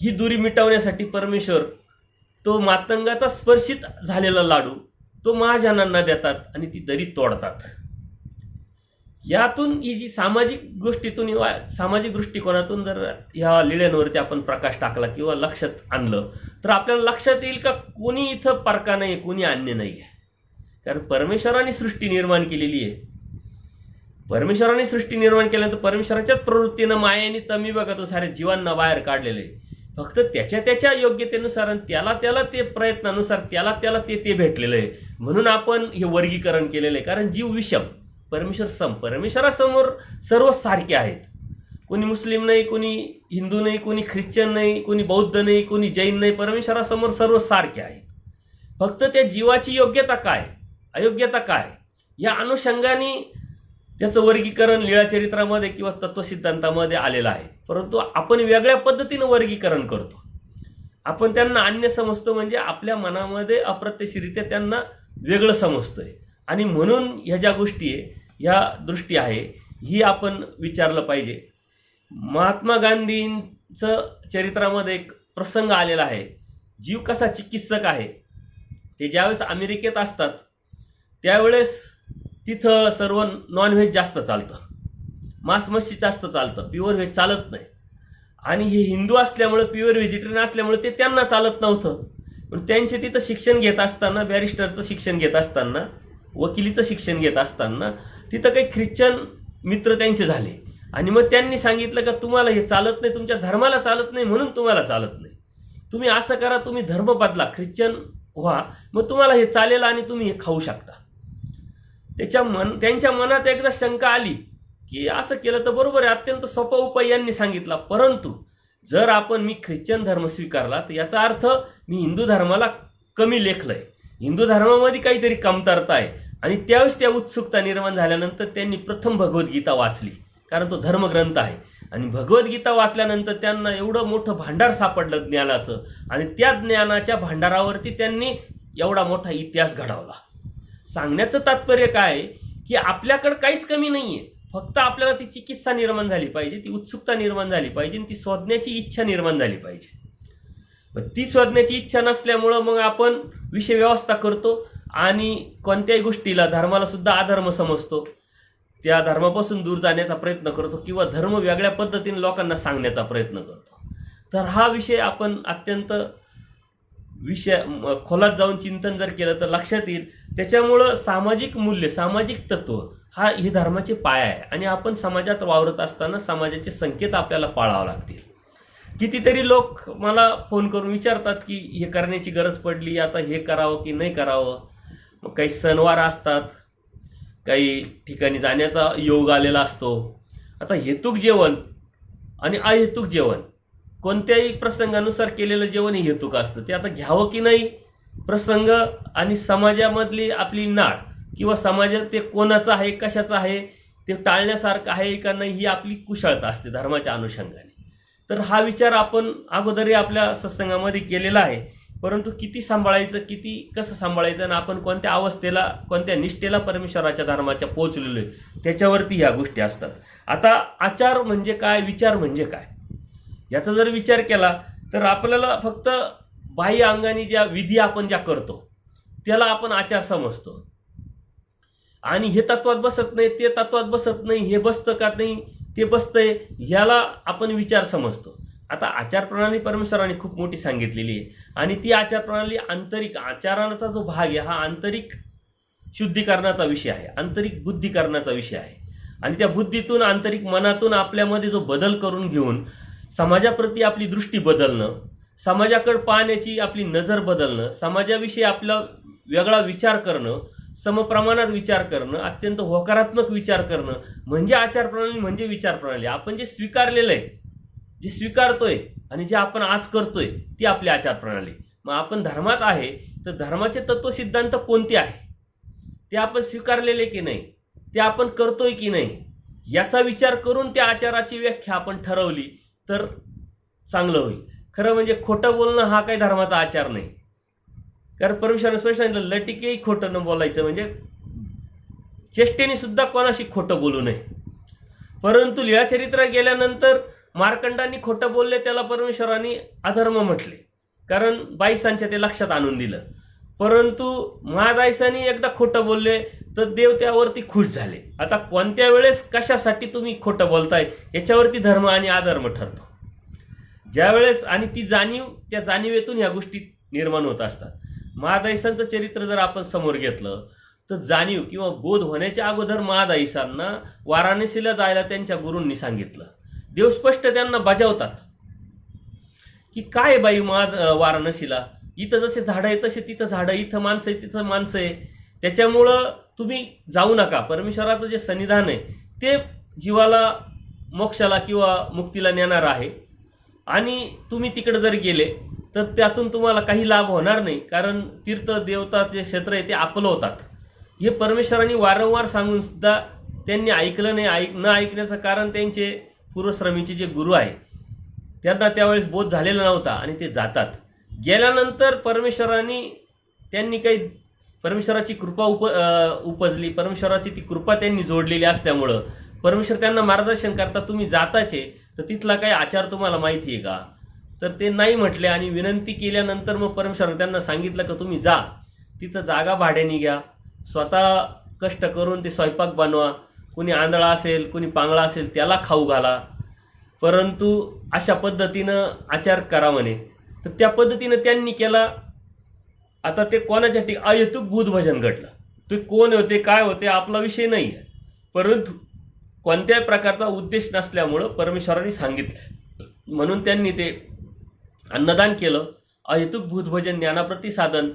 ही दुरी मिटवण्यासाठी परमेश्वर तो मातंगाचा स्पर्शित झालेला लाडू तो महाजनांना देतात आणि ती दरी तोडतात. यातून ही जी सामाजिक गोष्टीतून, सामाजिक दृष्टिकोनातून जर ह्या लिळ्यांवरती आपण प्रकाश टाकला किंवा लक्षात आणलं तर आपल्याला लक्षात येईल का कोणी इथं परका नाही, कोणी अन्य नाही आहे. कारण परमेश्वराने सृष्टी निर्माण केलेली आहे. परमेश्वराने सृष्टी निर्माण केल्यानंतर परमेश्वराच्याच प्रवृत्तीनं मायेने तमी बघा तो साऱ्या जीवांना बाहेर काढलेलं आहे. फक्त त्याच्या योग्यतेनुसार, त्याला ते प्रयत्नानुसार त्याला ते भेटलेलं आहे. म्हणून आपण हे वर्गीकरण केलेलं आहे. कारण जीव विषम, परमेश्वर सम. परमेश्वरासमोर सर्व सारखे आहेत. कोणी मुस्लिम नाही, कोणी हिंदू नाही, कोणी ख्रिश्चन नाही, कोणी बौद्ध नाही, कोणी जैन नाही. परमेश्वरासमोर सर्व सारखे आहेत. फक्त त्या जीवाची योग्यता काय, अयोग्यता काय, या अनुषंगाने त्याचं वर्गीकरण लीळाचरित्रामध्ये किंवा तत्वसिद्धांतामध्ये आलेलं आहे. परंतु आपण वेगळ्या पद्धतीनं वर्गीकरण करतो. आपण त्यांना अन्य समजतो, म्हणजे आपल्या मनामध्ये अप्रत्यक्षरित्या त्यांना वेगळं समजतोय. आणि म्हणून ह्या ज्या गोष्टी आहे, ह्या दृष्टी आहे, ही आपण विचारलं पाहिजे. महात्मा गांधींचं चरित्रामध्ये एक प्रसंग आलेला आहे. जीव कसा चिकित्सक आहे, ते ज्यावेळेस अमेरिकेत असतात त्यावेळेस तिथं सर्व नॉनव्हेज जास्त चालतं, मांस मच्छी जास्त चालतं, प्युअर व्हेज चालत नाही. आणि हे हिंदू असल्यामुळे, प्युअर व्हेजिटेरियन असल्यामुळे ते त्यांना चालत नव्हतं. पण त्यांचे तिथं शिक्षण घेत असताना, बॅरिस्टरचं शिक्षण घेत असताना, वकिलीचं शिक्षण घेत असताना तिथं काही ख्रिश्चन मित्र त्यांचे झाले. आणि मग त्यांनी सांगितलं का तुम्हाला हे चालत नाही, तुमच्या धर्माला चालत नाही म्हणून तुम्हाला चालत नाही, तुम्ही असं करा, तुम्ही धर्म बदला, ख्रिश्चन व्हा, मग तुम्हाला हे चालेल आणि तुम्ही हे खाऊ शकता. त्यांच्या मनात एकदा शंका आली की असं केलं तर बरोबर आहे, अत्यंत सोपा उपाय यांनी सांगितला. परंतु जर मी ख्रिश्चन धर्म स्वीकारला तर याचा अर्थ मी हिंदू धर्माला कमी लेखलंय, हिंदू धर्मामध्ये काहीतरी कमतरता आहे. आणि त्यावेळेस त्या उत्सुकता निर्माण झाल्यानंतर त्यांनी प्रथम भगवद्गीता वाचली, कारण तो धर्मग्रंथ आहे. आणि भगवद्गीता वाचल्यानंतर त्यांना एवढं मोठं भांडार सापडलं ज्ञानाचं, आणि त्या ज्ञानाच्या भांडारावरती त्यांनी एवढा मोठा इतिहास घडवला. सांगण्याचं तात्पर्य काय की आपल्याकडे काहीच कमी नाहीये, फक्त आपल्याला ती चिकित्सा निर्माण झाली पाहिजे, ती उत्सुकता निर्माण झाली पाहिजे, ती शोधण्याची इच्छा निर्माण झाली पाहिजे. ती शोधण्याची इच्छा नसल्यामुळं मग आपण विषय व्यवस्था करतो आणि कोणत्याही गोष्टीला, धर्माला सुद्धा अधर्म समजतो, त्या धर्मापासून दूर जाण्याचा प्रयत्न करतो किंवा धर्म वेगळ्या पद्धतीने लोकांना सांगण्याचा प्रयत्न करतो. तर हा विषय आपण अत्यंत खोलात जाऊन चिंतन जर केलं तर लक्षात येईल. त्याच्यामुळं सामाजिक मूल्य, सामाजिक तत्व हे धर्माचे पाया आहे. आणि आपण समाजात वावरत असताना समाजाचे संकेत आपल्याला पाळावे लागतील. कितीतरी लोक मला फोन करून विचारतात की हे करण्याची गरज पडली, आता हे करावं की नाही करावं. मग काही सणवार असतात, काही ठिकाणी जाण्याचा योग आलेला असतो. आता हेतुक जेवण आणि अहेतुक जेवण, कोणत्याही प्रसंगानुसार केलेलं जेवण हे हेतुक असतं. ते आता घ्यावं की नाही, प्रसंग आणि समाजामधली आपली नाळ किंवा समाजात ते कोणाचं आहे, कशाचं आहे, ते टाळण्यासारखं आहे का नाही, ही आपली कुशलता असते धर्माच्या अनुषंगाने. तर हा विचार आपण अगोदरही आपल्या सत्संगामध्ये केलेला आहे. परंतु किती सांभाळायचं, कसं सांभाळायचं, आणि आपण कोणत्या अवस्थेला, कोणत्या निष्ठेला परमेश्वराच्या धर्माच्या पोहोचलेलो आहे, त्याच्यावरती ह्या गोष्टी असतात. आता आचार म्हणजे काय, विचार म्हणजे काय, याचा जर विचार केला तर आपल्याला फक्त बाह्य अंगाने ज्या विधी आपण ज्या करतो त्याला आपण आचार समजतो. आणि हे तत्वात बसत नाही, ते तत्वात बसत नाही, हे बसतं का नाही, ते बसतंय, ह्याला आपण विचार समजतो. आता आचार प्रणाली परमेश्वराने खूप मोठी सांगितलेली आहे. आणि ती आचार प्रणाली आंतरिक, आचाराचा जो भाग आहे हा आंतरिक शुद्धीकरणाचा विषय आहे, आंतरिक बुद्धीकरणाचा विषय आहे. आणि त्या बुद्धीतून, आंतरिक मनातून आपल्यामध्ये जो बदल करून घेऊन समाजाप्रती आपली दृष्टी बदलणं, समाजाकडे पाहण्याची आपली नजर बदलणं, समाजाविषयी आपला वेगळा विचार करणं, समप्रमाणात विचार करणं, अत्यंत होकारात्मक विचार करणं म्हणजे आचारप्रणाली, म्हणजे विचारप्रणाली. आपण जे स्वीकारलेलं आहे, जे स्वीकारतोय आणि जे आपण आज करतोय ती आपली आचारप्रणाली. मग आपण धर्मात आहे तर धर्माचे तत्वसिद्धांत कोणते आहे, ते आपण स्वीकारलेले की नाही, ते आपण करतोय की नाही, याचा विचार करून त्या आचाराची व्याख्या आपण ठरवली तर चांगलं होईल. खरं म्हणजे खोटं बोलणं हा काही धर्माचा आचार नाही. कारण परमेश्वराने स्पष्ट सांगितलं, लटिकेही खोटं न बोलायचं, म्हणजे चेष्टेने सुद्धा कोणाशी खोटं बोलू नये. परंतु लीळाचरित्र गेल्यानंतर मार्कंडांनी खोटं बोलले, त्याला परमेश्वराने अधर्म म्हटले, कारण बाईसांच्या ते लक्षात आणून दिलं. परंतु महादाईसांनी एकदा खोटं बोलले तर देव त्यावरती खुश झाले. आता कोणत्या वेळेस कशासाठी तुम्ही खोटं बोलताय याच्यावरती धर्म आणि अधर्म ठरतो. ज्यावेळेस, आणि ती जाणीव, त्या जाणीवेतून ह्या गोष्टी निर्माण होत असतात. महादाईसांचं चरित्र जर आपण समोर घेतलं तर जाणीव किंवा बोध होण्याच्या अगोदर महादाईसांना वाराणसीला जायला त्यांच्या गुरूंनी सांगितलं. देव स्पष्ट त्यांना बजावतात की काय बाई वाराणसीला, इथं जसे झाडं आहे तसे तिथं झाडं, इथं माणसं आहे तिथं माणसं आहे, त्याच्यामुळं तुम्ही जाऊ नका. परमेश्वराचं जे सन्निधान आहे ते जीवाला मोक्षाला किंवा मुक्तीला नेणार आहे, आणि तुम्ही तिकडे जर गेले तर त्यातून तुम्हाला काही लाभ होणार नाही, कारण तीर्थ देवता जे क्षेत्र आहे ते आपलं होतात. हे परमेश्वरांनी वारंवार सांगून सुद्धा त्यांनी ऐकलं नाही. न ऐकण्याचं कारण त्यांचे पूर्वश्रमीचे जे गुरु आहे त्यांना त्यावेळेस बोध झालेला नव्हता आणि ते जातात. गेल्यानंतर त्यांनी काही परमेश्वराची कृपा उपजली, परमेश्वराची ती कृपा त्यांनी जोडलेली असल्यामुळं परमेश्वर त्यांना मार्गदर्शन करतात, तुम्ही जाताचे तर तिथला काही आचार तुम्हाला माहिती आहे का, तर ते नाही म्हटले. आणि विनंती केल्यानंतर मग परमेश्वराने त्यांना सांगितलं की तुम्ही जा, तिथं जागा भाड्याने घ्या, स्वतः कष्ट करून ते स्वयंपाक बनवा, कुणी आंधळा असेल कुणी पांगळा असेल त्याला खाऊ घाला, परंतु अशा पद्धतीनं आचार करा म्हणे. तर त्या पद्धतीनं त्यांनी केला. आता ते कोणासाठी अहेतुक बुध भजन घडलं, ते कोण होते काय होते आपला विषय नाही आहे, परंतु कोणत्याही प्रकारचा उद्देश नसल्यामुळं परमेश्वरांनी सांगितलं म्हणून त्यांनी ते अन्नदान केलं. अहेतुक भूतभजन ज्ञानाप्रती साधन,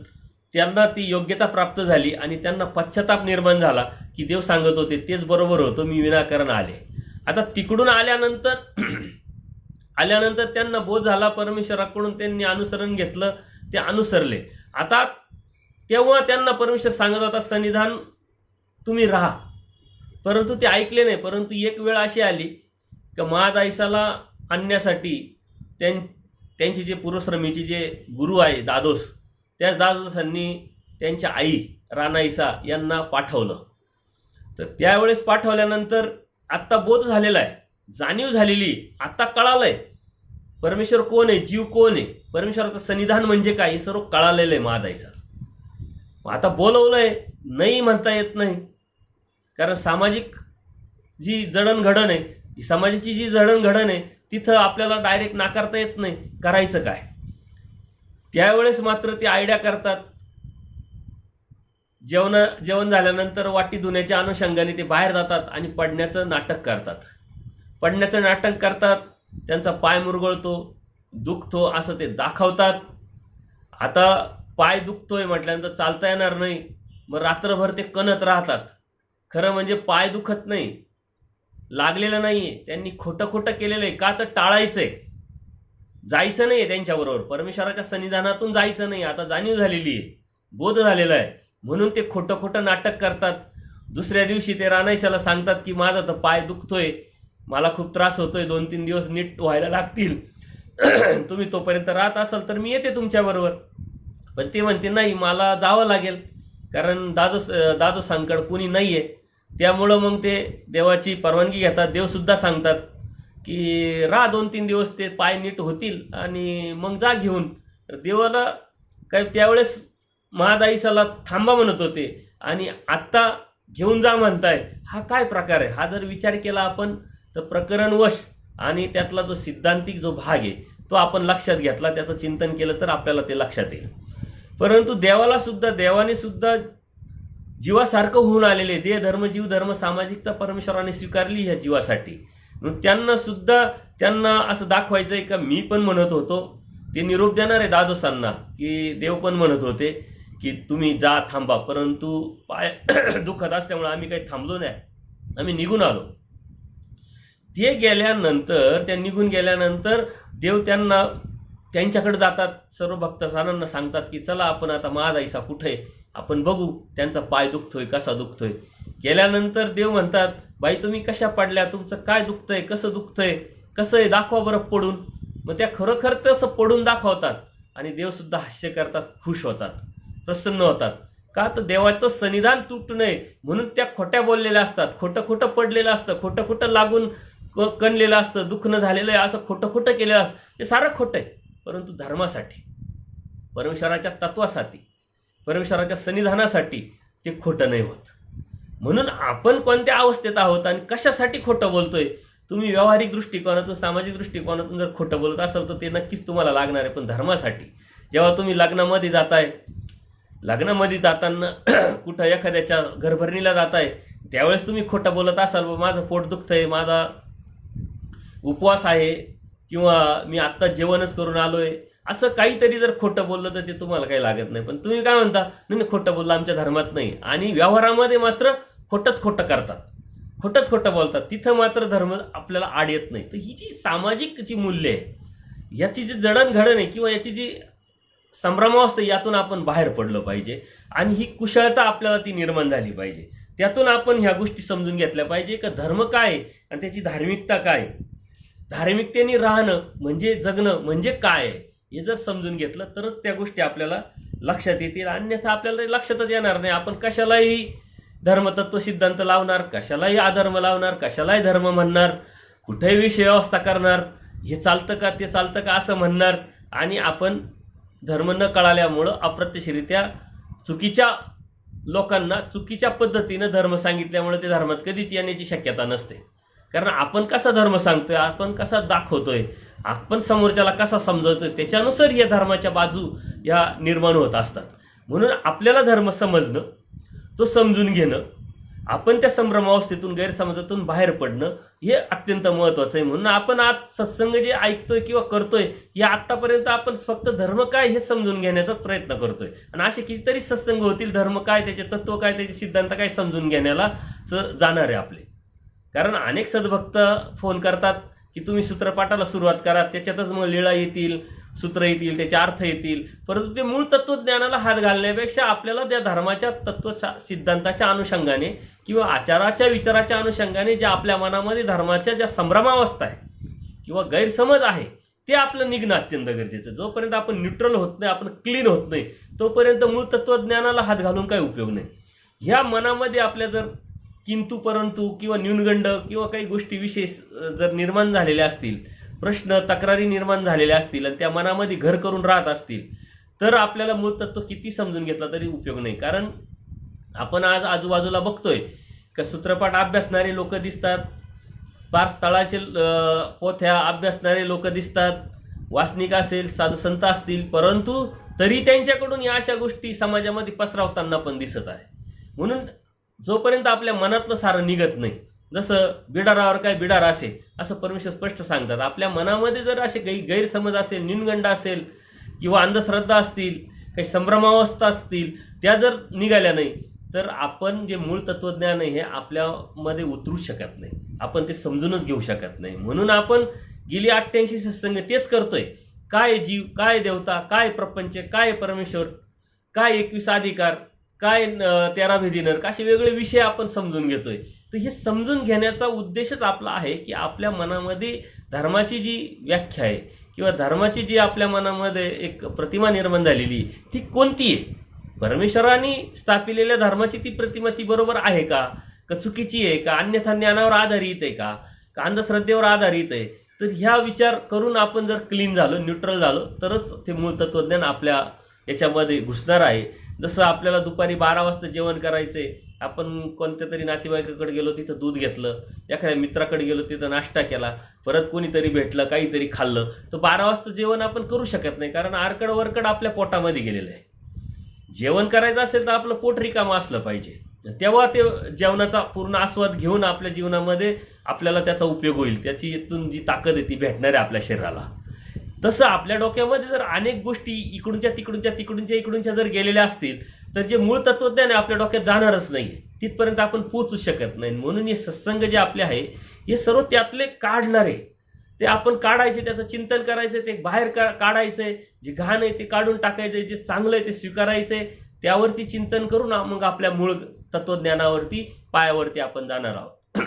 त्यांना ती योग्यता प्राप्त झाली आणि त्यांना पश्चाताप निर्माण झाला की देव सांगत होते तेच बरोबर होतं, मी विनाकारण आले. आता तिकडून आल्यानंतर त्यांना बोध झाला परमेश्वराकडून, त्यांनी अनुसरण घेतलं, ते अनुसरले. आता तेव्हा त्यांना परमेश्वर सांगत होता सन्निधान तुम्ही राहा, परंतु ते ऐकले नाही. परंतु एक वेळ अशी आली की महादाईसाला आणण्यासाठी त्यांचे जे पूर्वश्रमीचे जे गुरु आहे दादोस, त्याच दादोसांनी त्यांच्या आई राणाईसा यांना पाठवलं. तर त्यावेळेस पाठवल्यानंतर आत्ता बोध झालेला आहे, जाणीव झालेली, आत्ता कळालंय परमेश्वर कोण आहे, जीव कोण आहे, परमेश्वराचं सन्निधान म्हणजे काय हे सर्व कळालेलं आहे महादाईसा. आता बोलवलंय, नाही म्हणता येत नाही, कारण सामाजिक जी जडणघडण आहे, समाजाची जी जडणघडण आहे तिथं आपल्याला डायरेक्ट नाकारता येत नाही, करायचं काय. त्यावेळेस मात्र ते आयडिया करतात. जेवण झाल्यानंतर वाटी धुण्याच्या अनुषंगाने ते बाहेर जातात आणि पडण्याचं नाटक करतात. त्यांचा पाय मुरगळतो, दुखतो असं ते दाखवतात. आता पाय दुखतोय म्हटल्यानंतर चालता येणार नाही, मग रात्रभर ते कणत राहतात. खरं म्हणजे पाय दुखत नाही, लागलेलं नाहीये, त्यांनी खोटं केलेलं आहे. का तर टाळायचंय, जायचं नाहीये त्यांच्याबरोबर, परमेश्वराच्या सन्निधानातून जायचं नाही. आता जाणीव झालेली आहे, बोध झालेला आहे, म्हणून ते खोटं नाटक करतात. दुसऱ्या दिवशी ते राणाईसाला सांगतात की माझा तर पाय दुखतोय, मला खूप त्रास होतोय, 2-3 दिवस नीट व्हायला लागतील, तुम्ही तोपर्यंत राहत असाल तर मी येते तुमच्याबरोबर. पण ते म्हणते नाही, मला जावं लागेल, कारण दादोसांकडे कुणी नाहीये. त्यामुळं मग ते देवाची परवानगी घेतात. देवसुद्धा सांगतात की राहा 2-3 दिवस, ते पाय नीट होतील आणि मग जा घेऊन. देवाला काय त्यावेळेस महादाईसाला थांबा म्हणत होते आणि आत्ता घेऊन जा म्हणताय, हा काय प्रकार आहे. हा जर विचार केला आपण तर प्रकरणवश आणि त्यातला जो सिद्धांतिक जो भाग आहे तो आपण लक्षात घेतला, त्याचं चिंतन केलं तर आपल्याला ते लक्षात येईल. परंतु देवाने सुद्धा जीवासारखं होऊन आलेले, देह धर्म जीव धर्म सामाजिकता परमेश्वराने स्वीकारली ह्या जीवासाठी. मग त्यांना असं दाखवायचं आहे का मी पण म्हणत होतो. ते निरोप देणार आहे दादोसांना की देव पण म्हणत होते की तुम्ही जा थांबा, परंतु पाय दुखत असल्यामुळे आम्ही काही थांबलो नाही, आम्ही निघून आलो. ते गेल्यानंतर, त्या निघून गेल्यानंतर देव त्यांच्याकडे जातात, सर्व भक्तजनांना सांगतात की चला आपण आता महादाईसा कुठे, आपण बघू त्यांचा पाय दुखतोय कसा दुखतोय. गेल्यानंतर देव म्हणतात, बाई तुम्ही कशा पडल्या, तुमचं काय दुखतंय, कसं दुखतंय, कसं आहे, दाखवा बरं पडून. मग त्या खरोखर तसं पडून दाखवतात आणि देव सुद्धा हास्य करतात, खुश होतात, प्रसन्न होतात. का तर देवाचं सन्निधान तुटू नये म्हणून त्या खोट्या बोललेल्या असतात, खोटं खोटं पडलेलं असतं, खोटं खोटं लागून कणलेलं असतं, दुखणं झालेलं आहे असं खोटं खोटं केलेलं असतं. हे सारं खोटं आहे, परंतु धर्मासाठी, परमेश्वराच्या तत्वासाठी, परमेश्वराच्या सन्निधानासाठी ते खोटं नाही होत. म्हणून आपण कोणत्या अवस्थेत आहोत आणि कशासाठी खोटं बोलतोय, तुम्ही व्यावहारिक दृष्टिकोनातून, सामाजिक दृष्टिकोनातून जर खोटं बोलत असाल तर ते नक्कीच तुम्हाला लागणार आहे. पण धर्मासाठी, जेव्हा तुम्ही लग्नामध्ये जाताय, लग्नामध्ये जाताना कुठं एखाद्याच्या घरभरणीला जाताय, त्यावेळेस तुम्ही खोटं बोलत असाल, माझं पोट दुखतंय, माझा उपवास आहे, किंवा मी आत्ता जेवणच करून आलोय, असं काहीतरी जर खोटं बोललं तर ते तुम्हाला काही लागत नाही. पण तुम्ही काय म्हणता, नाही खोटं बोललं, आमच्या धर्मात नाही. आणि व्यवहारामध्ये मात्र खोटंच खोटं करतात, खोटंच खोटं बोलतात, तिथं मात्र धर्म आपल्याला आड येत नाही. तर ही जी सामाजिक जी मूल्य आहे, याची जी जडणघडण आहे किंवा याची जी संभ्रमावस्था, यातून आपण बाहेर पडलं पाहिजे. आणि ही कुशलता आपल्याला ती निर्माण झाली पाहिजे. त्यातून आपण ह्या गोष्टी समजून घेतल्या पाहिजे की धर्म काय आहे आणि त्याची धार्मिकता काय आहे. धार्मिकतेने राहणं म्हणजे जगणं म्हणजे काय आहे हे जर समजून घेतलं तरच त्या गोष्टी आपल्याला लक्षात येतील. अन्यथा आपल्याला लक्षातच येणार नाही. आपण कशालाही धर्मतत्व सिद्धांत लावणार, कशालाही अधर्म लावणार, कशालाही धर्म म्हणणार, कुठेही विषय व्यवस्था करणार, हे चालतं का ते चालतं का असं म्हणणार. आणि आपण धर्म न कळाल्यामुळं अप्रत्यक्षरित्या चुकीच्या लोकांना चुकीच्या पद्धतीनं धर्म सांगितल्यामुळे ते धर्मात कधीच येण्याची शक्यता नसते. कारण आपण कसा धर्म सांगतोय, आपण कसा दाखवतोय, आपण समोरच्याला कसा समजवतोय, त्याच्यानुसार या धर्माच्या बाजू या निर्माण होत असतात. म्हणून आपल्याला धर्म समजणं, तो समजून घेणं, आपण त्या संभ्रमावस्थेतून, गैरसमजातून बाहेर पडणं हे अत्यंत महत्त्वाचं आहे. म्हणून आपण आज सत्संग जे ऐकतोय किंवा करतोय, या आत्तापर्यंत आपण फक्त धर्म काय हे समजून घेण्याचा प्रयत्न करतोय. आणि असे कितीतरी सत्संग होतील, धर्म काय, त्याचे तत्व काय, त्याचे सिद्धांत काय समजून घेण्याला जाणार आहे आपले. कारण अनेक सद्भक्त फोन करतात की तुम्ही सूत्रपाठाला सुरुवात करा, त्याच्यातच मग लीळा येतील, सूत्र येतील, त्याचे अर्थ येतील. परंतु ते मूळ तत्वज्ञानाला हात घालण्यापेक्षा आपल्याला त्या धर्माच्या तत्व सिद्धांताच्या अनुषंगाने किंवा आचाराच्या विचाराच्या अनुषंगाने ज्या आपल्या मनामध्ये धर्माच्या ज्या संभ्रमावस्था आहे किंवा गैरसमज आहे ते आपलं निघणं अत्यंत गरजेचं. जोपर्यंत आपण न्यूट्रल होत नाही, आपण क्लीन होत नाही, तोपर्यंत मूळ तत्वज्ञानाला हात घालून काही उपयोग नाही. ह्या मनामध्ये आपल्या जर किंतु परंतु किंवा न्यूनगंड किंवा काही गोष्टी विशेष जर निर्माण झालेल्या असतील, प्रश्न तक्रारी निर्माण झालेल्या असतील आणि त्या मनामध्ये घर करून राहत असतील, तर आपल्याला मूळ तत्व किती समजून घेतला तरी उपयोग नाही. कारण आपण आज आजूबाजूला बघतोय का सूत्रपाठ अभ्यासणारे लोक दिसतात, पार स्थळाचे पोथ्या अभ्यासणारे लोक दिसतात, वासनिक असेल, साधू संत असतील, परंतु तरी त्यांच्याकडून या अशा गोष्टी समाजामध्ये पसरवताना पण दिसत आहे. म्हणून जोपर्यंत आपल्या मनातलं सारं निघत नाही, जसं बिडारावर काय बिडार असे, असं परमेश्वर स्पष्ट सांगतात. आपल्या मनामध्ये जर असे काही गैरसमज असेल, न्यूनगंड असेल किंवा अंधश्रद्धा असतील, काही संभ्रमावस्था असतील, त्या जर निघाल्या नाही तर आपण जे मूळ तत्वज्ञान आहे हे आपल्यामध्ये उतरू शकत नाही, आपण ते समजूनच घेऊ शकत नाही. म्हणून आपण गेली 88 सत्संग तेच करतोय. काय जीव, काय देवता, काय प्रपंच, काय परमेश्वर, काय 21 अधिकार, काय 13 भेदी नरक, असे वेगळे विषय आपण समजून घेतोय. तर हे समजून घेण्याचा उद्देशच आपला आहे की आपल्या मनामध्ये धर्माची जी व्याख्या आहे किंवा धर्माची जी आपल्या मनामध्ये एक प्रतिमा निर्माण झालेली ती कोणती आहे, परमेश्वराने स्थापिलेल्या धर्माची ती प्रतिमा ती बरोबर आहे का चुकीची आहे का, अन्यथा ज्ञानावर आधारित आहे का अंधश्रद्धेवर आधारित आहे. तर ह्या विचार करून आपण जर क्लीन झालो, न्यूट्रल झालो, तरच ते मूळ तत्वज्ञान आपल्या याच्यामध्ये घुसणार आहे. जसं आपल्याला दुपारी 12 वाजता जेवण करायचंय, आपण कोणत्या तरी नातेवाईकाकडे गेलो, तिथं दूध घेतलं, एखाद्या मित्राकडे गेलो, तिथं नाश्ता केला, परत कोणीतरी भेटलं, काहीतरी खाल्लं, तर 12 वाजता जेवण आपण करू शकत नाही. कारण आरकड वरकड आपल्या पोटामध्ये गेलेलं आहे. जेवण करायचं असेल तर आपलं पोट रिकामं असलं पाहिजे, तेव्हा ते जेवणाचा पूर्ण आस्वाद घेऊन आपल्या जीवनामध्ये आपल्याला त्याचा उपयोग होईल, त्याची इथून जी ताकद आहे ती भेटणार आहे आपल्या शरीराला. तसं आपल्या डोक्यामध्ये जर अनेक गोष्टी इकडूनच्या तिकडूनच्या जर गेलेल्या असतील तर जे मूळ तत्वज्ञान आहे आपल्या डोक्यात जाणारच नाही, तिथपर्यंत आपण पोहोचू शकत नाही. म्हणून हे सत्संग जे आपले आहे हे सर्व त्यातले काढणारे, ते आपण काढायचे, त्याचं चिंतन करायचं, ते बाहेर काढायचंय, जे घाण आहे ते काढून टाकायचंय, जे चांगलं आहे ते स्वीकारायचंय, त्यावरती चिंतन करून मग आपल्या मूळ तत्वज्ञानावरती पायावरती आपण जाणार आहोत.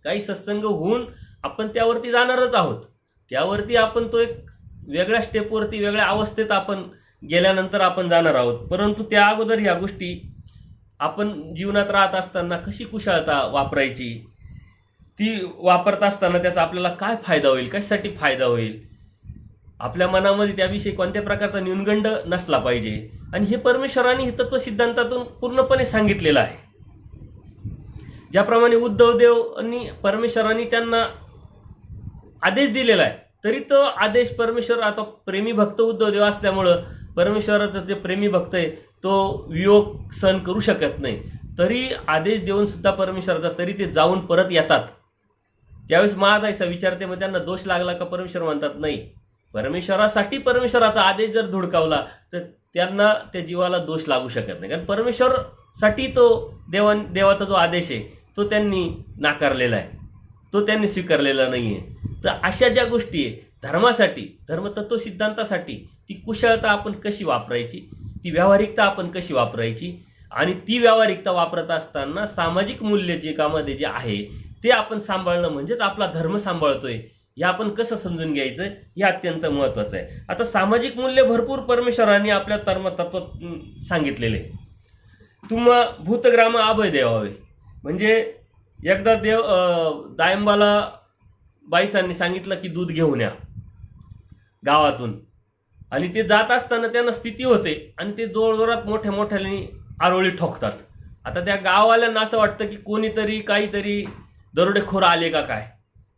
काही सत्संग होऊन आपण त्यावरती जाणारच आहोत, त्यावरती आपण तो एक वेगळ्या स्टेपवरती वेगळ्या अवस्थेत आपण गेल्यानंतर आपण जाणार आहोत. परंतु त्या अगोदर ह्या गोष्टी आपण जीवनात राहत असताना कशी कुशलता वापरायची, ती वापरत असताना त्याचा आपल्याला काय फायदा होईल, कशासाठी फायदा होईल, आपल्या मनामध्ये त्याविषयी कोणत्या प्रकारचा न्यूनगंड नसला पाहिजे. आणि हे परमेश्वरांनी हे तत्वसिद्धांतातून पूर्णपणे सांगितलेलं आहे. ज्याप्रमाणे उद्धवदेव आणि परमेश्वरांनी त्यांना आदेश दिलेला आहे, तरी तो आदेश परमेश्वर, आता प्रेमी भक्त उद्धवदेव असल्यामुळं परमेश्वराचा जे प्रेमी भक्त आहे तो वियोग सहन करू शकत नाही, तरी आदेश देऊन सुद्धा परमेश्वराचा तरी ते जाऊन परत येतात. त्यावेळेस महादायसा विचारते, मग त्यांना दोष लागला का? परमेश्वर म्हणतात नाही, परमेश्वरासाठी परमेश्वराचा आदेश जर धुडकावला तर त्यांना त्या जीवाला दोष लागू शकत नाही, कारण परमेश्वरसाठी तो देवाचा जो आदेश आहे तो त्यांनी नाकारलेला आहे, तो त्यांनी स्वीकारलेला नाही आहे. तर अशा ज्या गोष्टी आहे धर्मासाठी, धर्मतत्व सिद्धांतासाठी, ती कुशलता आपण कशी वापरायची, ती व्यावहारिकता आपण कशी वापरायची, आणि ती व्यावहारिकता वापरत असताना सामाजिक मूल्य जगामध्ये जे आहे ते आपण सांभाळणं म्हणजेच आपला धर्म सांभाळतोय, हे आपण कसं समजून घ्यायचं हे अत्यंत महत्त्वाचं आहे. आता सामाजिक मूल्य भरपूर परमेश्वरांनी आपल्या धर्मतत्वात सांगितलेले. तुम्हा भूतग्राम अभय देवावे, म्हणजे एकदा दायंबाला बाईसांनी सांगितलं की दूध घेऊन या गावातून, आणि ते जात असताना त्यांना स्थिती होते आणि ते जोरजोरात मोठ्याने आरोळी ठोकतात. आता त्या गाववाल्यांना असं वाटतं की कोणीतरी काहीतरी दरोडेखोर आले का काय,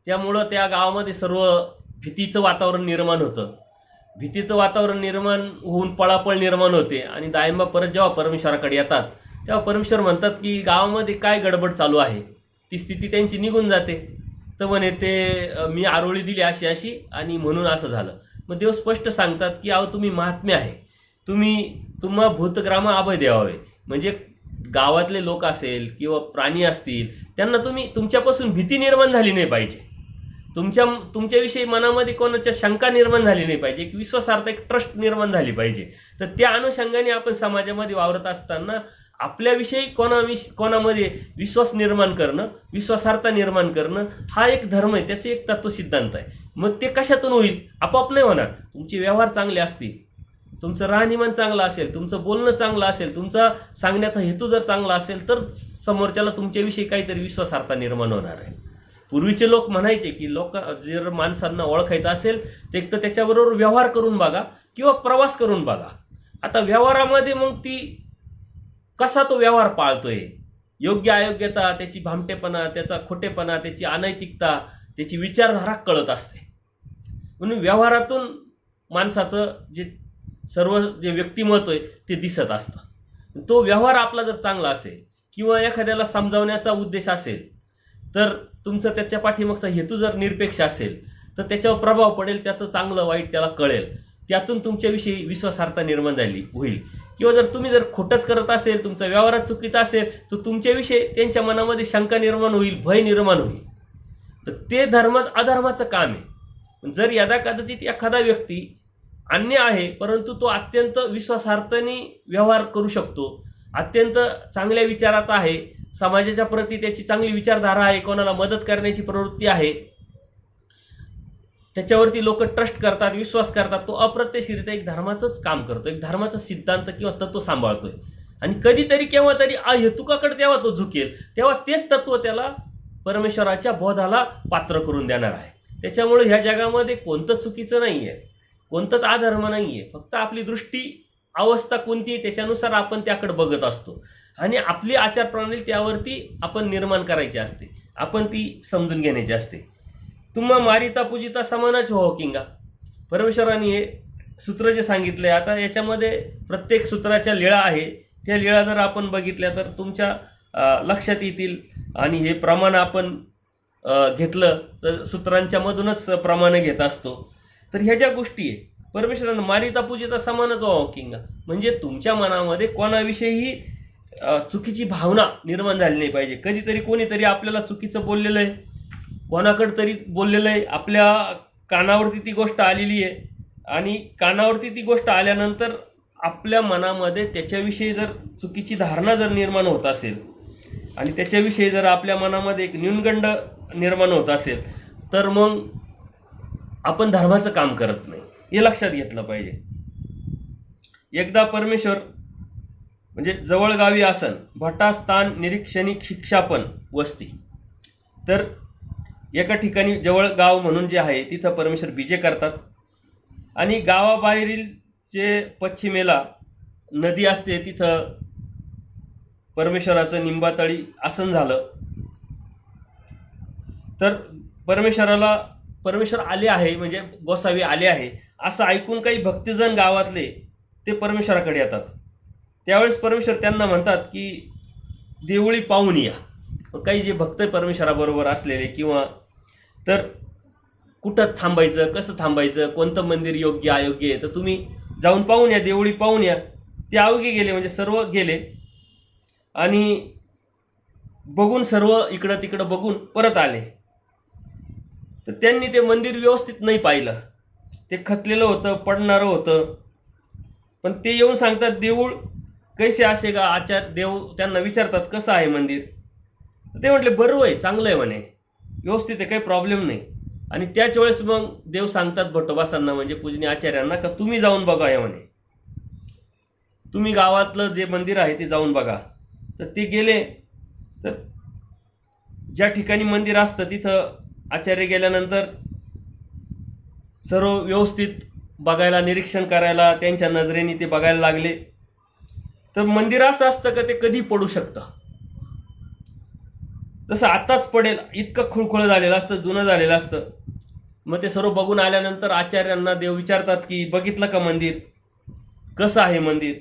त्यामुळं त्या गावामध्ये सर्व भीतीचं वातावरण निर्माण होतं. भीतीचं वातावरण निर्माण होऊन पळापळ निर्माण होते, आणि दायंबा परत जेव्हा परमेश्वराकडे येतात तेव्हा परमेश्वर म्हणतात की गावामध्ये काय गडबड चालू आहे, ती स्थिती त्यांची निघून जाते. तर म्हणे ते मी आरोळी दिली अशी आणि म्हणून असं झालं. मग देव स्पष्ट सांगतात की अहो तुम्ही महात्म्य आहे, तुम्हा भूतग्राम अभय द्यावे, म्हणजे गावातले लोक असेल किंवा प्राणी असतील त्यांना तुमच्यापासून भीती निर्माण झाली नाही पाहिजे, तुमच्याविषयी मनामध्ये कोणाच्या शंका निर्माण झाली नाही पाहिजे, एक विश्वासार्हता, एक ट्रस्ट निर्माण झाली पाहिजे. तर त्या अनुषंगाने आपण समाजामध्ये वावरत असताना आपल्याविषयी कोणामध्ये विश्वास निर्माण करणं, विश्वासार्हता निर्माण करणं हा एक धर्म आहे, त्याचे एक तत्वसिद्धांत आहे. मग ते कशातून होईल? आपोआप नाही होणार. तुमचे व्यवहार चांगले असतील, तुमचं राहणीमान चांगलं असेल, तुमचं बोलणं चांगलं असेल, तुमचा सांगण्याचा हेतू जर चांगला असेल तर समोरच्याला तुमच्याविषयी काहीतरी विश्वासार्हता निर्माण होणार आहे. पूर्वीचे लोक म्हणायचे की जर माणसांना ओळखायचं असेल तर एक तर त्याच्याबरोबर व्यवहार करून बघा किंवा प्रवास करून बघा. आता व्यवहारामध्ये मग ती कसा तो व्यवहार पाळतोय, योग्य अयोग्यता, त्याची भामटेपणा, त्याचा खोटेपणा, त्याची अनैतिकता, त्याची विचारधारा कळत असते. म्हणून व्यवहारातून माणसाचं सर्व व्यक्तिमत्व आहे ते दिसत असतं. तो व्यवहार आपला जर चांगला असेल किंवा एखाद्याला समजावण्याचा उद्देश असेल तर तुमचं त्याच्या पाठीमागचा हेतू जर निरपेक्ष असेल तर त्याच्यावर प्रभाव पडेल, त्याचं चांगलं वाईट त्याला कळेल, त्यातून तुमच्याविषयी विश्वासार्हता निर्माण होईल. किंवा जर तुम्ही खोटंच करत असेल, तुमचा व्यवहारात चुकीचा असेल तर तुमच्याविषयी त्यांच्या मनामध्ये शंका निर्माण होईल, भय निर्माण होईल. तर ते अधर्माचं काम आहे. जर यदाकदाचित एखादा व्यक्ती अन्य आहे परंतु तो अत्यंत विश्वासार्हतेने व्यवहार करू शकतो, अत्यंत चांगल्या विचाराचा आहे, समाजाच्या प्रती त्याची चांगली विचारधारा आहे, कोणाला मदत करण्याची प्रवृत्ती आहे, त्याच्यावरती लोक ट्रस्ट करतात, विश्वास करतात, तो अप्रत्यक्षरित्या एक धर्माचंच काम करतो, एक धर्माचा सिद्धांत किंवा तत्व सांभाळतोय. आणि कधीतरी केव्हा तरी अहेतुकाकडे तेव्हा तो झुकेल, तेव्हा तेच तत्व त्याला परमेश्वराच्या बोधाला पात्र करून देणार आहे. त्याच्यामुळे ह्या जगामध्ये कोणतं चुकीचं नाहीये, कोणतंच अधर्म नाहीये, फक्त आपली दृष्टी अवस्था कोणती त्याच्यानुसार आपण त्याकडे बघत असतो आणि आपली आचारप्रणाली त्यावरती आपण निर्माण करायची असते, आपण ती समजून घेण्याची असते. तुम्हा मारिता पूजिता समानाच हो किंगा, परमेश्वरांनी हे सूत्र जे सांगितलंय. आता याच्यामध्ये प्रत्येक सूत्राच्या लीळा आहे, त्या लीळा जर आपण बघितल्या तर तुमच्या लक्षात येतील. आणि हे प्रमाण आपण घेतलं तर सूत्रांच्या मधूनच प्रमाण घेत असतो. तर ह्या ज्या गोष्टी आहे परमेश्वरानं मारिता पूजिता समानच वॉकिंग, म्हणजे तुमच्या मनामध्ये कोणाविषयीही चुकीची भावना निर्माण झाली नाही पाहिजे. कधीतरी कोणीतरी आपल्याला चुकीचं बोललेलं आहे, कोणाकडे तरी बोललेलं आहे, आपल्या कानावरती ती गोष्ट आलेली आहे आणि कानावरती ती गोष्ट आल्यानंतर आपल्या मनामध्ये त्याच्याविषयी जर चुकीची धारणा जर निर्माण होत असेल आणि त्याच्याविषयी जर आपल्या मनामध्ये एक न्यूनगंड निर्माण होत असेल तर मग आपण धर्माचं काम करत नाही, हे लक्षात घेतलं पाहिजे. एकदा परमेश्वर म्हणजे जवळगावी आसन भटास्थान निरीक्षणी शिक्षापन वस्ती, तर एका ठिकाणी जवळगाव म्हणून जे आहे तिथं परमेश्वर बीजे करतात आणि गावाबाहेरील जे पश्चिमेला नदी असते तिथं परमेश्वराचं निंबातळी आसन झालं. तर परमेश्वर आले आहे म्हणजे गोसावी आले आहे असं ऐकून काही भक्तजन गावातले ते परमेश्वराकडे येतात. त्यावेळेस परमेश्वर त्यांना म्हणतात की देवळी पाहून या. काही जे भक्त परमेश्वराबरोबर असलेले किंवा तर कुठं थांबायचं, कसं थांबायचं, कोणतं मंदिर योग्य अयोग्य आहे, तर तुम्ही जाऊन पाहून या, देवळी पाहून या. ते अवघे गेले म्हणजे सर्व गेले आणि बघून सर्व इकडं तिकडं बघून परत आले. तर त्यांनी ते मंदिर व्यवस्थित नाही पाहिलं, ते खचलेलं होतं, पडणारं होतं. पण ते येऊन सांगतात देऊळ कैसे असे का आचार, देव त्यांना विचारतात कसं आहे मंदिर, तर ते म्हटले बरोबर आहे, चांगलं आहे म्हणे, व्यवस्थित आहे, काही प्रॉब्लेम नाही. आणि त्याच वेळेस मग देव सांगतात भट्टोबासांना म्हणजे पूजनीय आचार्यांना का तुम्ही जाऊन बघा या म्हणे, तुम्ही गावातलं जे मंदिर आहे ते जाऊन बघा. तर ते गेले. तर ज्या ठिकाणी मंदिर असतं तिथं आचार्य गेल्यानंतर सर्व व्यवस्थित बघायला, निरीक्षण करायला, त्यांच्या नजरेने ते बघायला लागले. तर मंदिर असं असतं का ते कधी पडू शकतं, तसं आताच पडेल इतकं खुळखुळ झालेलं असतं, जुनं झालेलं असतं. मग ते सर्व बघून आल्यानंतर आचार्यांना देव विचारतात की बघितलं का मंदिर, कसं आहे मंदिर.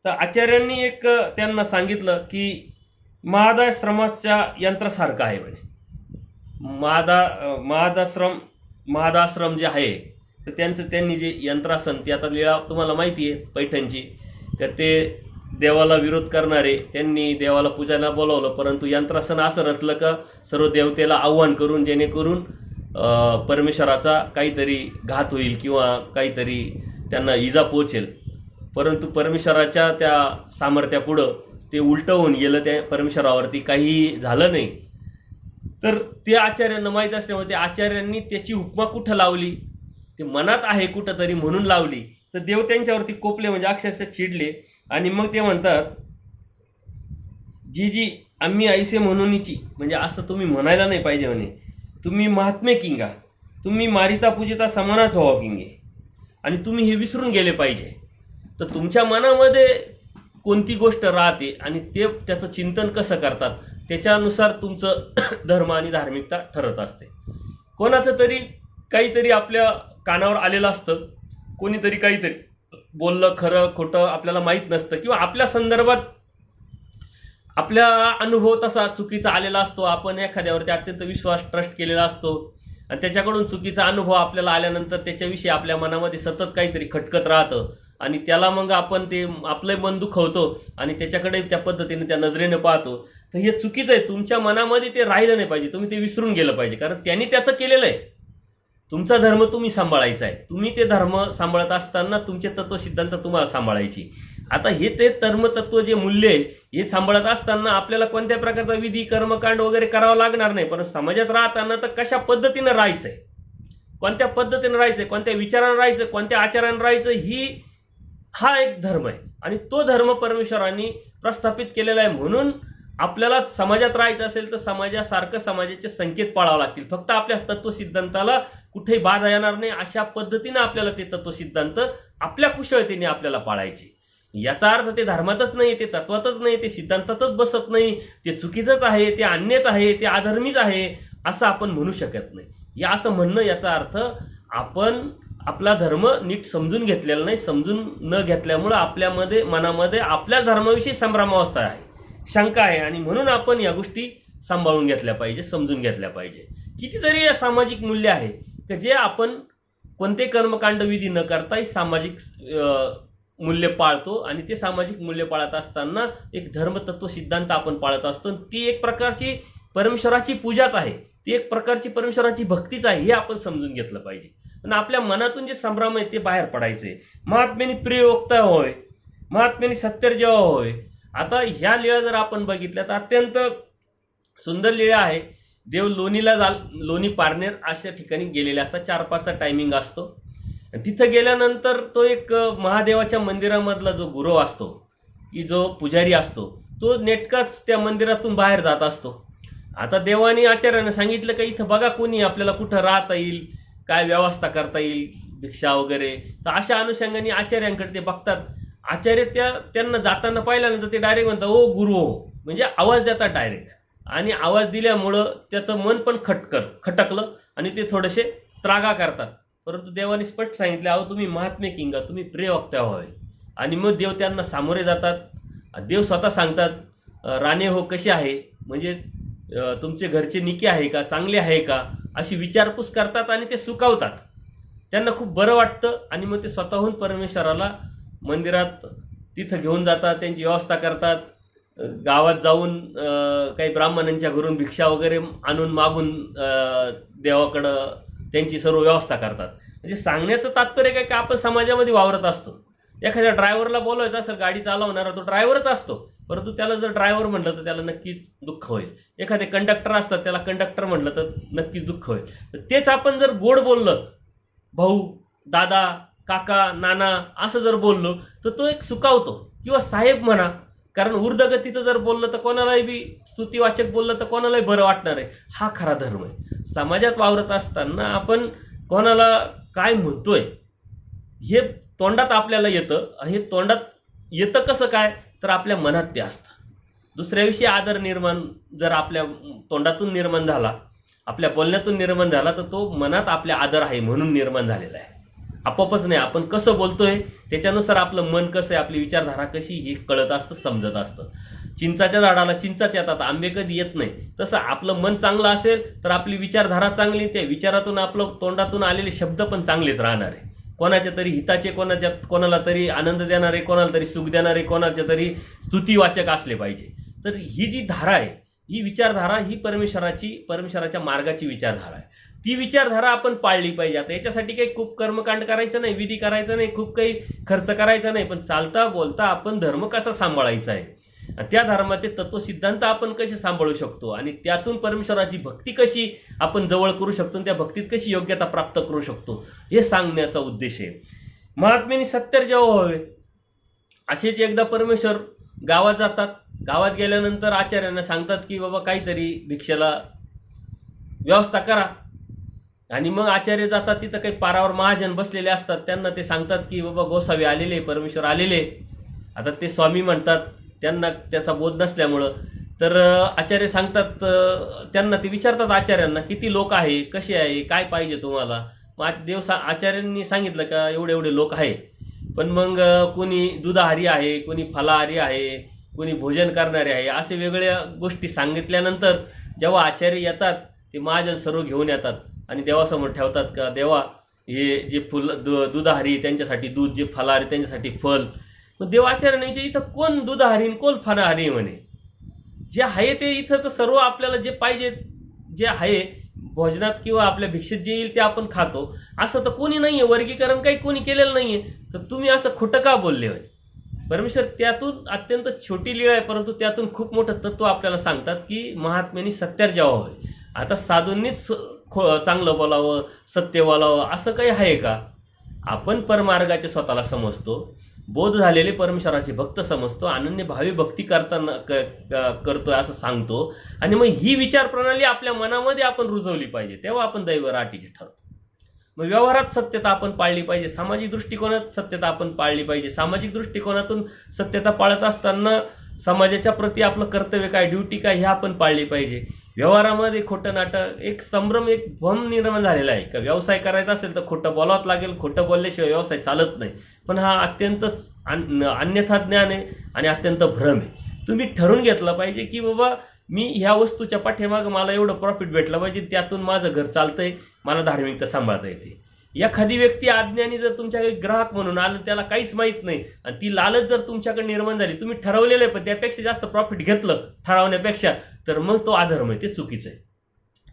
तर आचार्यांनी एक त्यांना सांगितलं की महादाश्रमाच्या यंत्रासारखं आहे म्हणे. महादाश्रम जे आहे तर त्यांनी जे यंत्रासन, ते आता लीळा तुम्हाला माहिती आहे पैठणची, तर ते देवाला विरोध करणारे त्यांनी देवाला पूजायला बोलावलं, परंतु यंत्रासन असं रचलं का सर्व देवतेला आव्हान करून जेणेकरून परमेश्वराचा काहीतरी घात होईल किंवा काहीतरी त्यांना इजा पोचेल. परंतु परमेश्वराच्या त्या सामर्थ्यापुढं ते उलटं होऊन गेलं, त्या परमेश्वरावरती काही झालं नाही. तर ते आचार्यांना माहीत असल्यामुळे त्या आचार्यांनी त्याची उपमा कुठं लावली, ते मनात आहे कुठं तरी म्हणून लावली. तर देव त्यांच्यावरती कोपले म्हणजे अक्षरशः चिडले आणि मग ते म्हणतात जी आम्ही ऐसे म्हणूनची, म्हणजे असं तुम्ही म्हणायला नाही पाहिजे म्हणे, तुम्ही महात्मे किंगा, तुम्ही मारिता पूजिता समानाच व्हावं किंगे, आणि तुम्ही हे विसरून गेले पाहिजे. तर तुमच्या मनामध्ये कोणती गोष्ट राहते आणि ते त्याचं चिंतन कसं करतात त्याच्यानुसार तुमचं धर्म आणि धार्मिकता ठरत असते. कोणाचं तरी काहीतरी आपल्या कानावर आलेलं असतं, कोणीतरी काहीतरी बोललं, खरं खोटं आपल्याला माहीत नसतं किंवा आपल्या संदर्भात आपल्या अनुभव तसा चुकीचा आलेला असतो. आपण एखाद्यावरती अत्यंत विश्वास ट्रस्ट केलेला असतो आणि त्याच्याकडून चुकीचा अनुभव आपल्याला आल्यानंतर त्याच्याविषयी आपल्या मनामध्ये सतत काहीतरी खटकत राहतं आणि त्याला मग आपण ते आपलं मन दुखवतो आणि त्याच्याकडे त्या पद्धतीने त्या नजरेने पाहतो. तर हे चुकीचं आहे. तुमच्या मनामध्ये ते राहिलं नाही पाहिजे, तुम्ही ते विसरून गेलं पाहिजे, कारण त्यांनी त्याचं केलेलं आहे. तुमचा धर्म तुम्ही सांभाळायचा आहे. तुम्ही ते धर्म सांभाळत असताना तुमचे तत्वसिद्धांत तुम्हाला सांभाळायची. आता हे ते धर्मतत्व जे मूल्य आहे हे सांभाळत असताना आपल्याला कोणत्या प्रकारचा विधी कर्मकांड वगैरे करावं लागणार नाही, पण समाजात राहताना तर कशा पद्धतीनं राहायचंय, कोणत्या पद्धतीनं राहायचंय, कोणत्या विचारानं राहायचं, कोणत्या आचारानं राहायचं, हा एक धर्म आहे आणि तो धर्म परमेश्वरांनी प्रस्थापित केलेला आहे. म्हणून आपल्याला समाजात राहायचं असेल तर समाजासारखं समाजाचे संकेत पाळावे लागतील. फक्त आपल्या तत्वसिद्धांताला कुठेही बाधा येणार नाही अशा पद्धतीने आपल्याला ते तत्वसिद्धांत आपल्या कुशळतेने आपल्याला पाळायचे. याचा अर्थ ते धर्मातच नाही, ते तत्वातच नाही, ते सिद्धांतातच बसत नाही, ते चुकीचंच आहे, ते अन्यच आहे, ते अधर्मीच आहे असं आपण म्हणू शकत नाही. या असं म्हणणं याचा अर्थ आपण आपला धर्म नीट समजून घेतलेला नाही. समजून न घेतल्यामुळे आपल्यामध्ये मनामध्ये आपल्या धर्माविषयी संभ्रमावस्था आहे, शंका आहे आणि म्हणून आपण या गोष्टी सांभाळून घेतल्या पाहिजे, समजून घेतल्या पाहिजे. कितीतरी सामाजिक मूल्य आहे की जे आपण कोणते कर्मकांड विधी न करता सामाजिक मूल्य पाळतो आणि ते सामाजिक मूल्य पाळत असताना एक धर्मतत्व सिद्धांत आपण पाळत असतो. ती एक प्रकारची परमेश्वराची पूजाच आहे, ती एक प्रकारची परमेश्वराची भक्तीच आहे, हे आपण समजून घेतलं पाहिजे. आणि आपल्या मनातून जे संभ्रम आहे ते बाहेर पडायचे. महात्म्याने प्रिय वक्ता होय, महात्म्याने सत्यर जेव्हा होय. आता ह्या लीळा जर आपण बघितल्या तर अत्यंत सुंदर लीळा आहे. देव लोणी पारनेर अशा ठिकाणी गेलेले असतात. 4-5चा टायमिंग असतो. तिथं गेल्यानंतर तो एक महादेवाच्या मंदिरामधला जो गुरु असतो की जो पुजारी असतो तो नेटकाच त्या मंदिरातून बाहेर जात असतो. आता देवाने आचार्याने सांगितलं की इथं बघा कोणी आपल्याला कुठं राहता येईल, काय व्यवस्था करता येईल, भिक्षा वगैरे. तर अशा अनुषंगाने आचार्यांकडे ते बघतात. आचार्य त्यांना जाताना पाहिल्यानंतर ते डायरेक्ट म्हणतात ओ गुरु हो, म्हणजे आवाज देतात डायरेक्ट. आणि आवाज दिल्यामुळं त्याचं मन पण खटकलं आणि ते थोडेसे त्रागा करतात. परंतु देवाने स्पष्ट सांगितले अहो तुम्ही महात्मे किंगा, तुम्ही प्रिय वक्ता व्हावे. आणि मग देव त्यांना सामोरे जातात. देव स्वतः सांगतात राणे हो कसे आहे, म्हणजे तुमचे घरचे निके आहे का, चांगले आहे का, अशी विचारपूस करतात आणि ते सुखावतात. त्यांना खूप बरं वाटतं आणि मग ते स्वतःहून परमेश्वराला मंदिरात तिथं घेऊन जातात, त्यांची व्यवस्था करतात. गावात जाऊन काही ब्राह्मणांच्या घरून भिक्षा वगैरे आणून मागून देवाकडं त्यांची सर्व व्यवस्था करतात. म्हणजे सांगण्याचं तात्पर्य काय की आपण समाजामध्ये वावरत असतो. एखाद्या ड्रायव्हरला बोलवायचं असेल, गाडी चालवणारा तो ड्रायव्हरच असतो, परंतु त्याला जर ड्रायव्हर म्हटलं तर त्याला नक्कीच दुःख होईल. एखादे कंडक्टर असतात, त्याला कंडक्टर म्हटलं तर नक्कीच दुःख होईल. तर तेच आपण जर गोड बोललं, भाऊ, दादा, काका, नाना असं जर बोललो तर तो एक सुखावतो. किंवा साहेब म्हणा, कारण ऊर्ध्वगतीचं जर बोललं तर कोणालाही बी स्तुतिवाचक बोललं तर कोणालाही बरं वाटणार आहे. हा खरा धर्म आहे. समाजात वावरत असताना आपण कोणाला काय म्हणतोय हे तोंडात आपल्याला येतं. हे तोंडात येतं कसं काय तर आपल्या मनात ते असतं. दुसऱ्याविषयी आदर निर्माण जर आपल्या तोंडातून निर्माण झाला, आपल्या बोलण्यातून निर्माण झाला, तर तो मनात आपल्या आदर आहे म्हणून निर्माण झालेला आहे. आपोआपच नाही, आपण कसं बोलतोय त्याच्यानुसार आपलं मन कसं आहे, आपली विचारधारा कशी हे कळत असतं, समजत असतं. चिंचाच्या झाडाला चिंचाच येतात, आंबे कधी येत नाही. तसं आपलं मन चांगलं असेल तर आपली विचारधारा चांगली, त्या विचारातून आपलं तोंडातून आलेले शब्द पण चांगलेच राहणार आहे. कोणाच्या तरी हिताचे, कोणाला तरी आनंद देणारे, कोणाला तरी सुख देणारे, कोणाच्या तरी स्तुतिवाचक असले पाहिजे. तर ही जी धारा आहे, ही विचारधारा ही परमेश्वराच्या मार्गाची विचारधारा आहे. ती विचारधारा आपण पाळली पाहिजे. आता याच्यासाठी काही खूप कर्मकांड करायचं नाही, विधी करायचं नाही, खूप काही खर्च करायचा नाही, पण चालता बोलता आपण धर्म कसा सांभाळायचा आहे, त्या धर्माचे तत्वसिद्धांत आपण कसे सांभाळू शकतो आणि त्यातून परमेश्वराची भक्ती कशी आपण जवळ करू शकतो, त्या भक्तीत कशी योग्यता प्राप्त करू शकतो, हे सांगण्याचा उद्देश आहे. महात्म्याने सत्तर जेव्हा व्हावे, असेच एकदा परमेश्वर गावात जातात. गावात गेल्यानंतर आचार्यांना सांगतात की बाबा काहीतरी भिक्षेला व्यवस्था करा. आणि मग आचार्य जातात. तिथं काही पारावर महाजन बसलेले असतात. त्यांना ते सांगतात की बाबा गोसावी आलेले, परमेश्वर आलेले. आता ते स्वामी म्हणतात, त्यांना त्याचा बोध नसल्यामुळं. तर आचार्य सांगतात, त्यांना ते विचारतात आचार्यांना किती लोक आहे, कसे आहे, काय पाहिजे तुम्हाला. मग आचार्यांनी सांगितलं का एवढे एवढे लोक आहे. पण मग कोणी दुधाहारी आहे, कोणी फलाहारी आहे, कोणी भोजन करणारे आहे, असे वेगळ्या गोष्टी सांगितल्यानंतर जेव्हा आचार्य येतात ते महाजन सर्व घेऊन येतात आणि देवासमोर ठेवतात का देवा हे जे दुधाहारी त्यांच्यासाठी दूध, जे फलाहारी त्यांच्यासाठी फल. मग देवाचार्याने इथं कोण दुधाहारी कोण फलाहारी म्हणे, जे आहे ते इथं तर सर्व आपल्याला जे पाहिजे जे आहे भोजनात किंवा आपल्या भिक्षेत जे येईल ते आपण खातो. असं तर कोणी नाहीये, वर्गीकरण काही कोणी केलेलं नाहीये. तर तुम्ही असं खोटं का बोलले होय. परमेश्वर त्यातून अत्यंत छोटी लीळा आहे, परंतु त्यातून खूप मोठं तत्व आपल्याला सांगतात की महात्म्यानी सत्यार जेव्हा होय. आता साधूंनीच चांगलं बोलावं, सत्य बोलावं असं काही आहे का. आपण परमार्गाचे स्वतःला समजतो, बोध झालेले परमेश्वराचे भक्त समजतो, अनन्य भावी भक्ती करतोय असं सांगतो. आणि मग ही विचार प्रणाली आपल्या मनामध्ये आपण रुजवली पाहिजे, तेव्हा आपण दैवराटीचे ठरतो. मग व्यवहारात सत्यता आपण पाळली पाहिजे, सामाजिक दृष्टिकोनात सत्यता आपण पाळली पाहिजे. सामाजिक दृष्टिकोनातून सत्यता पाळत असताना समाजाच्या प्रती आपलं कर्तव्य काय, ड्युटी काय, हे आपण पाळली पाहिजे. व्यवहारामध्ये खोटं नाटक, एक संभ्रम, एक भ्रम निर्माण झालेला आहे का व्यवसाय करायचा असेल तर खोटं बोलावंच लागेल, खोटं बोलल्याशिवाय व्यवसाय चालत नाही. पण हा अत्यंत अन्यथा ज्ञान आहे आणि अत्यंत भ्रम आहे. तुम्ही ठरवून घेतलं पाहिजे की बाबा मी ह्या वस्तूच्या पाठीमागं मला एवढं प्रॉफिट भेटलं पाहिजे, त्यातून माझं घर चालतंय, मला धार्मिकता सांभाळता येते. एखादी व्यक्ती अज्ञानी जर तुमच्याकडे ग्राहक म्हणून आलं, त्याला काहीच माहित नाही आणि ती लालच जर तुमच्याकडे निर्माण झाली, तुम्ही ठरवलेलं आहे पण त्यापेक्षा जास्त प्रॉफिट घेतलं ठरवण्यापेक्षा, तर मग तो अधर्म आहे, ते चुकीचं आहे.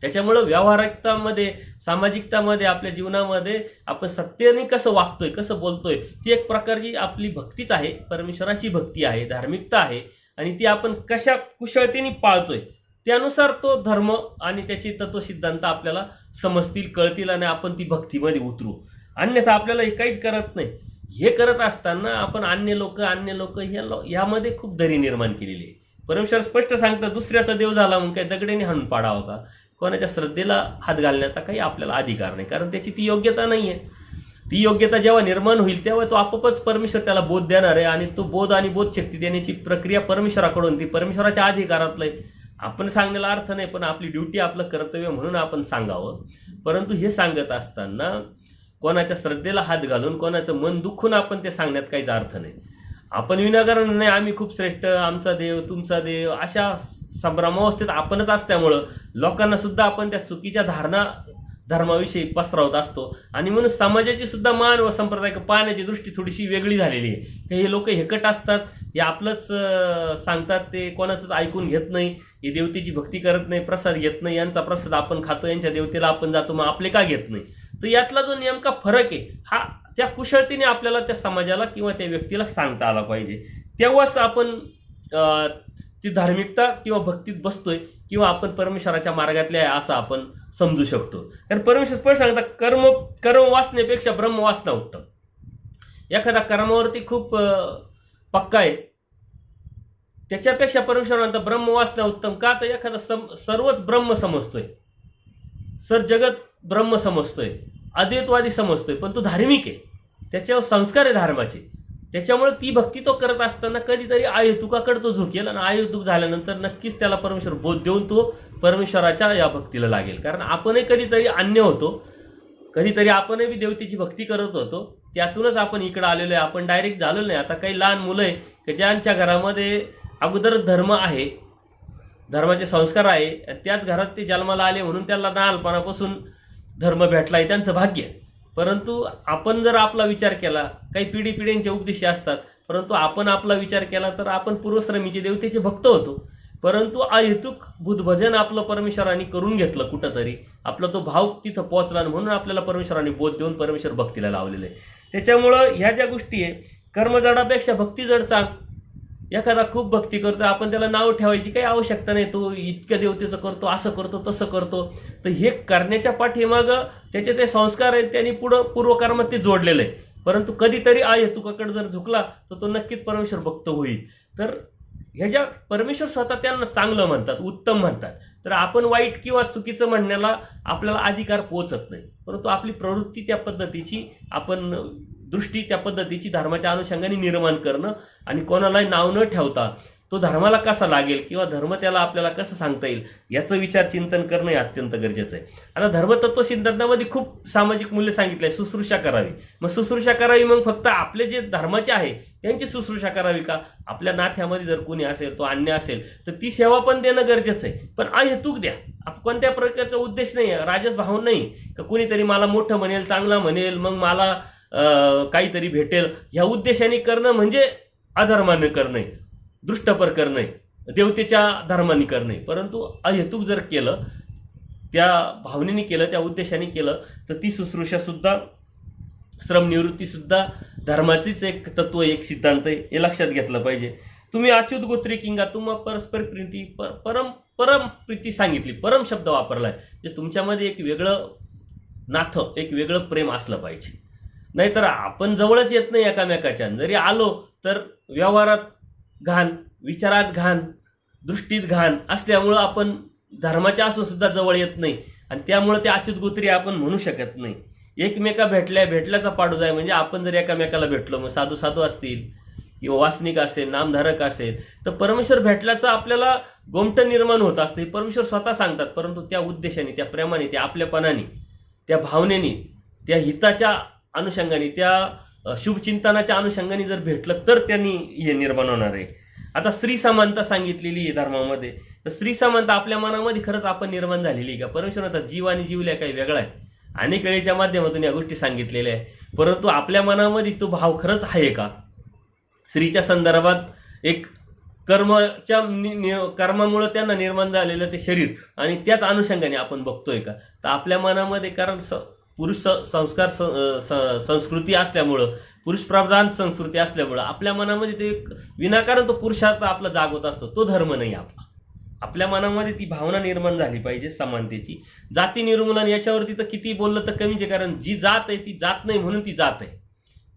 त्याच्यामुळं व्यावहारिकतामध्ये, सामाजिकतामध्ये, आपल्या जीवनामध्ये आपण सत्याने कसं वागतोय, कसं बोलतोय, ती एक प्रकारची आपली भक्तीच आहे, परमेश्वराची भक्ती आहे, धार्मिकता आहे. आणि ती आपण कशा कुशळतेने पाळतोय त्यानुसार तो धर्म आणि त्याची तत्वसिद्धांत आपल्याला समजतील, कळतील आणि आपण ती भक्तीमध्ये उतरू. अन्यथा आपल्याला हे काहीच करत नाही. हे करत असताना आपण अन्य लोक यामध्ये खूप दरी निर्माण केलेली आहे. परमेश्वर स्पष्ट सांगतात, दुसऱ्याचा देव झाला म्हणून काय दगडेने हाणून पाडावा का? कोणाच्या श्रद्धेला हात घालण्याचा काही आपल्याला अधिकार नाही, कारण त्याची ती योग्यता नाही आहे. ती योग्यता जेव्हा निर्माण होईल तेव्हा तो आपोआपच परमेश्वर त्याला बोध देणार आहे आणि तो बोध आणि बोधशक्ती देण्याची प्रक्रिया परमेश्वराकडून, ती परमेश्वराच्या अधिकारातलं आहे. आपण सांगण्याला अर्थ नाही, पण आपली ड्युटी, आपलं कर्तव्य म्हणून आपण सांगावं. परंतु हे सांगत असताना कोणाच्या श्रद्धेला हात घालून, कोणाचं मन दुखून आपण ते सांगण्यात काहीच अर्थ नाही. आपण विनाकारण नाही आम्ही खूप श्रेष्ठ, आमचा देव, तुमचा देव, अशा संभ्रमावस्थेत आपणच असल्यामुळं लोकांना सुद्धा आपण त्या चुकीच्या धारणा धर्माविषयी पसरवत असतो. आणि म्हणून समाजाची सुद्धा मान व संप्रदाय पाहण्याची दृष्टी थोडीशी वेगळी झालेली आहे. हे लोक हेकट असतात, हे आपलंच सांगतात, ते कोणाचंच ऐकून घेत नाही, हे देवतेची भक्ती करत नाही, प्रसाद घेत नाही, यांचा प्रसाद आपण खातो, यांच्या देवतेला आपण जातो, मग आपले का घेत नाही? तर यातला जो नेमका फरक आहे हा त्या कुशळतेने आपल्याला त्या समाजाला किंवा त्या व्यक्तीला सांगता आला पाहिजे. तेव्हाच आपण ती धार्मिकता किंवा भक्तीत बसतोय किंवा आपण परमेश्वराच्या मार्गातले आहे असं आपण समजू शकतो. कारण परमेश्वर स्पष्ट सांगतात, कर्म वासनेपेक्षा ब्रह्म वासना उत्तम. एखादा कर्मावरती खूप पक्का आहे त्याच्यापेक्षा परमेश्वर म्हणतात ब्रह्म वासना उत्तम. का? तर एखादा सर्वच ब्रह्म समजतोय, जगत ब्रह्म समजतोय, अद्वैतवादी समजतोय, पण तो धार्मिक आहे, त्याच्यावर संस्कार आहे धर्माचे. त्याच्यामुळे ती भक्ती तो करत असताना कधीतरी अहेतुकाकडे तो झुकेल आणि अहेतुक झाल्यानंतर नक्कीच त्याला परमेश्वर बोध देऊन तो परमेश्वराच्या या भक्तीला लागेल. कारण आपणही कधीतरी अन्य होतो, कधीतरी आपणही देवतेची भक्ती करत होतो, त्यातूनच आपण इकडे आलेलो आहे. आपण डायरेक्ट झालेलो नाही. आता काही लहान मुलं आहे की ज्यांच्या घरामध्ये अगोदर धर्म आहे, धर्माचे संस्कार आहे, त्याच घरात ते जन्माला आले म्हणून त्यांना लहानपणापासून धर्म भेटला आहे, त्यांचं भाग्य. परंतु आपण जर आपला विचार केला, काही पिढीपिढ्यांचे उपदेश असतात, परंतु आपण आपला विचार केला तर आपण पूर्वश्रमीचे देवतेचे भक्त होतो. परंतु अहेतुक बुद्धभजन आपलं परमेश्वराने करून घेतलं, कुठंतरी आपला तो भाव तिथं पोहोचला, म्हणून आपल्याला परमेश्वराने बोध देऊन परमेश्वर भक्तीला लावलेलं आहे. त्याच्यामुळं ह्या ज्या गोष्टी आहे, कर्मजडापेक्षा भक्ती जड चांग. एखादा खूप भक्ती करतो, आपण त्याला नाव ठेवायची काही आवश्यकता नाही, तो इतक्या देवतेचं करतो, असं करतो, तसं करतो. तर हे करण्याच्या पाठीमाग त्याचे ते संस्कार आहेत, त्यांनी पुढं पूर्वकर्मात ते जोडलेलं आहे. परंतु कधीतरी अहेतुकाकडे जर झुकला तर तो नक्कीच परमेश्वर भक्त होईल. तर ह्याच्या परमेश्वर स्वतः त्यांना चांगलं म्हणतात, उत्तम म्हणतात. तर आपण वाईट किंवा चुकीचं म्हणण्याला आपल्याला अधिकार पोहोचत नाही, परंतु आपली प्रवृत्ती त्या पद्धतीची, आपण दृष्टी त्या पद्धतीची धर्माच्या अनुषंगाने निर्माण करणं आणि कोणालाही नाव न ठेवता तो धर्माला कसा लागेल किंवा धर्म त्याला आपल्याला कसं सांगता येईल याचं विचार चिंतन करणं हे अत्यंत गरजेचं आहे. आता धर्मतत्व सिद्धांतामध्ये खूप सामाजिक मूल्य सांगितलंय. शुश्रूषा करावी. मग शुश्रूषा करावी, मग फक्त आपले जे धर्माचे आहे त्यांची शुश्रूषा करावी का? आपल्या नाथ्यामध्ये जर कोणी असेल, तो अन्य असेल, तर ती सेवा पण देणं गरजेचं आहे. पण अहेतुक द्या. कोणत्या प्रकारचा उद्देश नाही, राजस भाव नाही का कोणीतरी मला मोठं म्हणेल, चांगला म्हणेल, मग मला काहीतरी भेटेल, ह्या उद्देशाने करणं म्हणजे अधर्माने करणं, दृष्टपर करणं, देवतेच्या धर्माने करणं. परंतु अहेतुक जर केलं, त्या भावनेने केलं, त्या उद्देशाने केलं, तर ती शुश्रूषा सुद्धा, श्रमनिवृत्ती सुद्धा धर्माचीच एक तत्व, एक सिद्धांत आहे, हे लक्षात घेतलं पाहिजे. तुम्ही अच्युत गोत्री किंगा, तुम्हाला परस्पर प्रीती, परम प्रीती सांगितली, परम शब्द वापरलाय. जे तुमच्यामध्ये एक वेगळं नातं, एक वेगळं प्रेम असलं पाहिजे. नाहीतर आपण जवळच येत नाही एकामेकाच्या. जरी आलो तर व्यवहारात घाण, विचारात घाण, दृष्टीत घाण असल्यामुळं आपण धर्माच्या असून सुद्धा जवळ येत नाही आणि त्यामुळे ते अच्युत गोत्री आपण म्हणू शकत नाही. एकमेका भेटल्याचा पाडू जाय. म्हणजे आपण जर एकामेकाला भेटलो, मग साधू साधू असतील किंवा वासनिक असेल, नामधारक असेल, तर परमेश्वर भेटल्याचं आपल्याला गोमट निर्माण होत असते. परमेश्वर स्वतः सांगतात. परंतु त्या उद्देशाने, त्या प्रेमाने, त्या आपल्यापणाने, त्या भावनेने, त्या हिताच्या अनुषंगाने, त्या शुभचिंतनाच्या अनुषंगाने जर भेटलं तर त्यांनी हे निर्माण होणार आहे. आता स्त्री समानता सांगितलेली आहे धर्मामध्ये. तर स्त्री समानता आपल्या मनामध्ये खरंच आपण निर्माण झालेली आहे का? परमेश्वर म्हणतात जीव आणि जीवल्या काही वेगळा आहे. अनेक वेळेच्या माध्यमातून या गोष्टी सांगितलेल्या आहे, परंतु आपल्या मनामध्ये तो भाव खरंच आहे का? स्त्रीच्या संदर्भात एक कर्मामुळे त्यांना निर्माण झालेलं ते शरीर आणि त्याच अनुषंगाने आपण बघतोय का? तर आपल्या मनामध्ये, कारण पुरुष संस्कार संस्कृती असल्यामुळं, पुरुष प्रधान संस्कृती असल्यामुळं आपल्या मनामध्ये ते विनाकारण तो पुरुषार्थ आपला जागवत असतो. तो धर्म नाही आपला. आपल्या मनामध्ये ती भावना निर्माण झाली पाहिजे समानतेची. जाती निर्मूलन याच्यावरती तर किती बोललं तर कमीच आहे, कारण जी जात आहे ती जात नाही म्हणून ती जात आहे,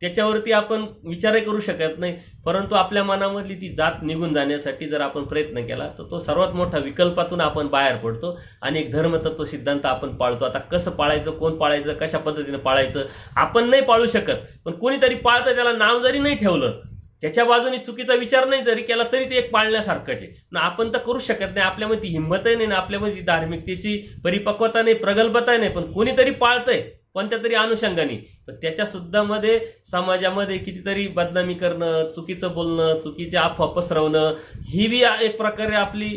त्याच्यावरती आपण विचारही करू शकत नाही. परंतु आपल्या मनामधली ती जात निघून जाण्यासाठी जर आपण प्रयत्न केला तर तो सर्वात मोठा विकल्पातून आपण बाहेर पडतो आणि एक धर्मतत्व सिद्धांत आपण पाळतो. आता कसं पाळायचं, कोण पाळायचं, कशा पद्धतीने पाळायचं आपण नाही पाळू शकत, पण कोणीतरी पाळतं, त्याला नाव जरी नाही ठेवलं, त्याच्या बाजूने चुकीचा विचार नाही जरी केला तरी ते एक पाळण्यासारखंच आहे ना. आपण तर करू शकत नाही, आपल्यामध्ये ती हिंमतही नाही ना, आपल्यामध्ये धार्मिकतेची परिपक्वता नाही, प्रगल्भता नाही, पण कोणीतरी पाळतंय कोणत्या तरी अनुषंगाने. तर त्याच्या सुद्धा मध्ये समाजामध्ये कितीतरी बदनामी करणं, चुकीचं बोलणं, चुकीचे अफवा पसरवणं, ही बी एक प्रकारे आपली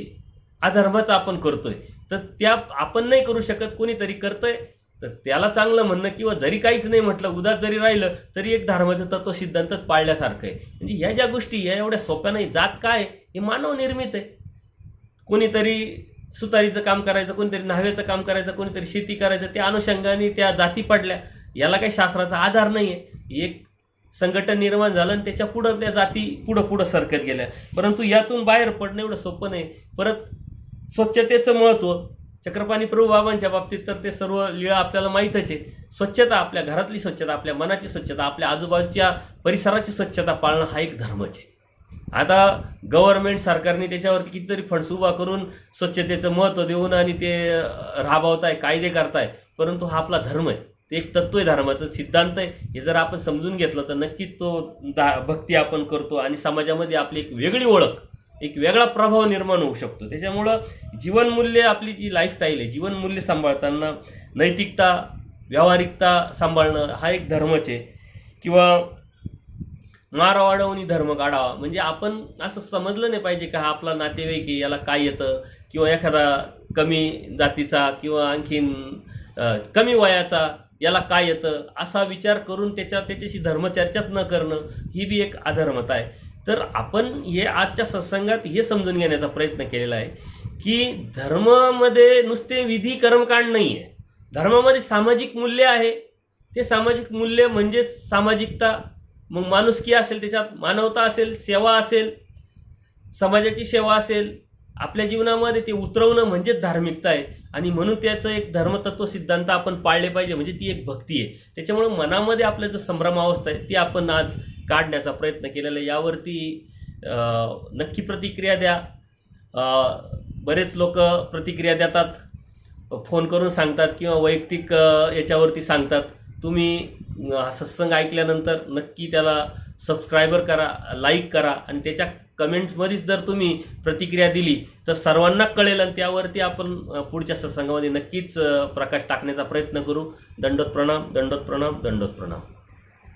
अधर्मच आपण करतोय. तर त्या आपण नाही करू शकत, कोणीतरी करतोय, तर त्याला चांगलं म्हणणं किंवा जरी काहीच नाही म्हटलं, उदास जरी राहिलं तरी एक धर्माचं तत्व सिद्धांतच पाळल्यासारखं आहे. म्हणजे ह्या ज्या गोष्टी या एवढ्या सोप्या नाही. जात काय हे मानव निर्मित आहे. कोणीतरी सुतारीचं काम करायचं, कोणीतरी न्हाव्याचं काम करायचं, कोणीतरी शेती करायचं, त्या अनुषंगाने त्या जाती पडल्या. याला काही शास्त्राचा आधार नाही आहे. एक संघटन निर्माण झालं आणि त्याच्या पुढं त्या जाती पुढं सरकत गेल्या. परंतु यातून बाहेर पडणं एवढं सोपं नाही. परत स्वच्छतेचं महत्त्व चक्रपाणी प्रभू बाबांच्या बाबतीत तर ते सर्व लीळा आपल्याला माहीतच आहे. स्वच्छता, आपल्या घरातली स्वच्छता, आपल्या मनाची स्वच्छता, आपल्या आजूबाजूच्या परिसराची स्वच्छता पाळणं हा एक धर्मच आहे. आता गव्हर्नमेंट सरकारने त्याच्यावरती कितीतरी फंड्स उभा करून स्वच्छतेचं महत्त्व देऊन आणि ते राबवताय, कायदे करताय, परंतु हा आपला धर्म आहे, ते एक तत्व आहे, धर्माचं सिद्धांत आहे. हे जर आपण समजून घेतलं तर नक्कीच तो भक्ती आपण करतो आणि समाजामध्ये आपली एक वेगळी ओळख, एक वेगळा प्रभाव निर्माण होऊ शकतो. त्याच्यामुळं जीवनमूल्य, आपली जी लाईफस्टाईल आहे, जीवनमूल्य सांभाळताना नैतिकता, व्यावहारिकता सांभाळणं हा एक धर्मच आहे. किंवा मार वाढवणी धर्म काढावा, म्हणजे आपण असं समजलं नाही पाहिजे का हा आपला नातेवाईक आहे, याला काय येतं, किंवा एखादा कमी जातीचा किंवा आणखीन कमी वयाचा याला काय येतं, असा विचार करून त्याच्याशी धर्मचर्चाच न करणं ही बी एक अधर्मता आहे. तर आपण हे आजच्या सत्संगात हे समजून घेण्याचा प्रयत्न केलेला आहे की धर्मामध्ये नुसते विधी कर्मकांड नाही आहे, धर्मामध्ये सामाजिक मूल्य आहे. ते सामाजिक मूल्य म्हणजे सामाजिकता, मग माणुसकी असेल, त्याच्यात मानवता असेल, सेवा असेल, समाजाची सेवा असेल, आपल्या जीवनामध्ये ते उतरवणं म्हणजे धार्मिकता आहे. आणि म्हणून त्याचं एक धर्मतत्व सिद्धांत आपण पाळले पाहिजे, म्हणजे ती एक भक्ती आहे. त्याच्यामुळे मनामध्ये आपलं जो संभ्रमावस्था आहे ती आपण आज काढण्याचा प्रयत्न केलेला आहे. यावरती नक्की प्रतिक्रिया द्या. बरेच लोक प्रतिक्रिया देतात, फोन करून सांगतात किंवा वैयक्तिक याच्यावरती सांगतात. तुम्ही सत्संग ऐकल्यानंतर नक्की त्याला सबस्क्रायबर करा, लाईक करा आणि त्याच्या कमेंट्समध्येच जर तुम्ही प्रतिक्रिया दिली तर सर्वांना कळेल आणि त्यावरती आपण पुढच्या सत्संगामध्ये नक्कीच प्रकाश टाकण्याचा प्रयत्न करू. दंडोत प्रणाम, दंडोत प्रणाम, दंडोत प्रणाम.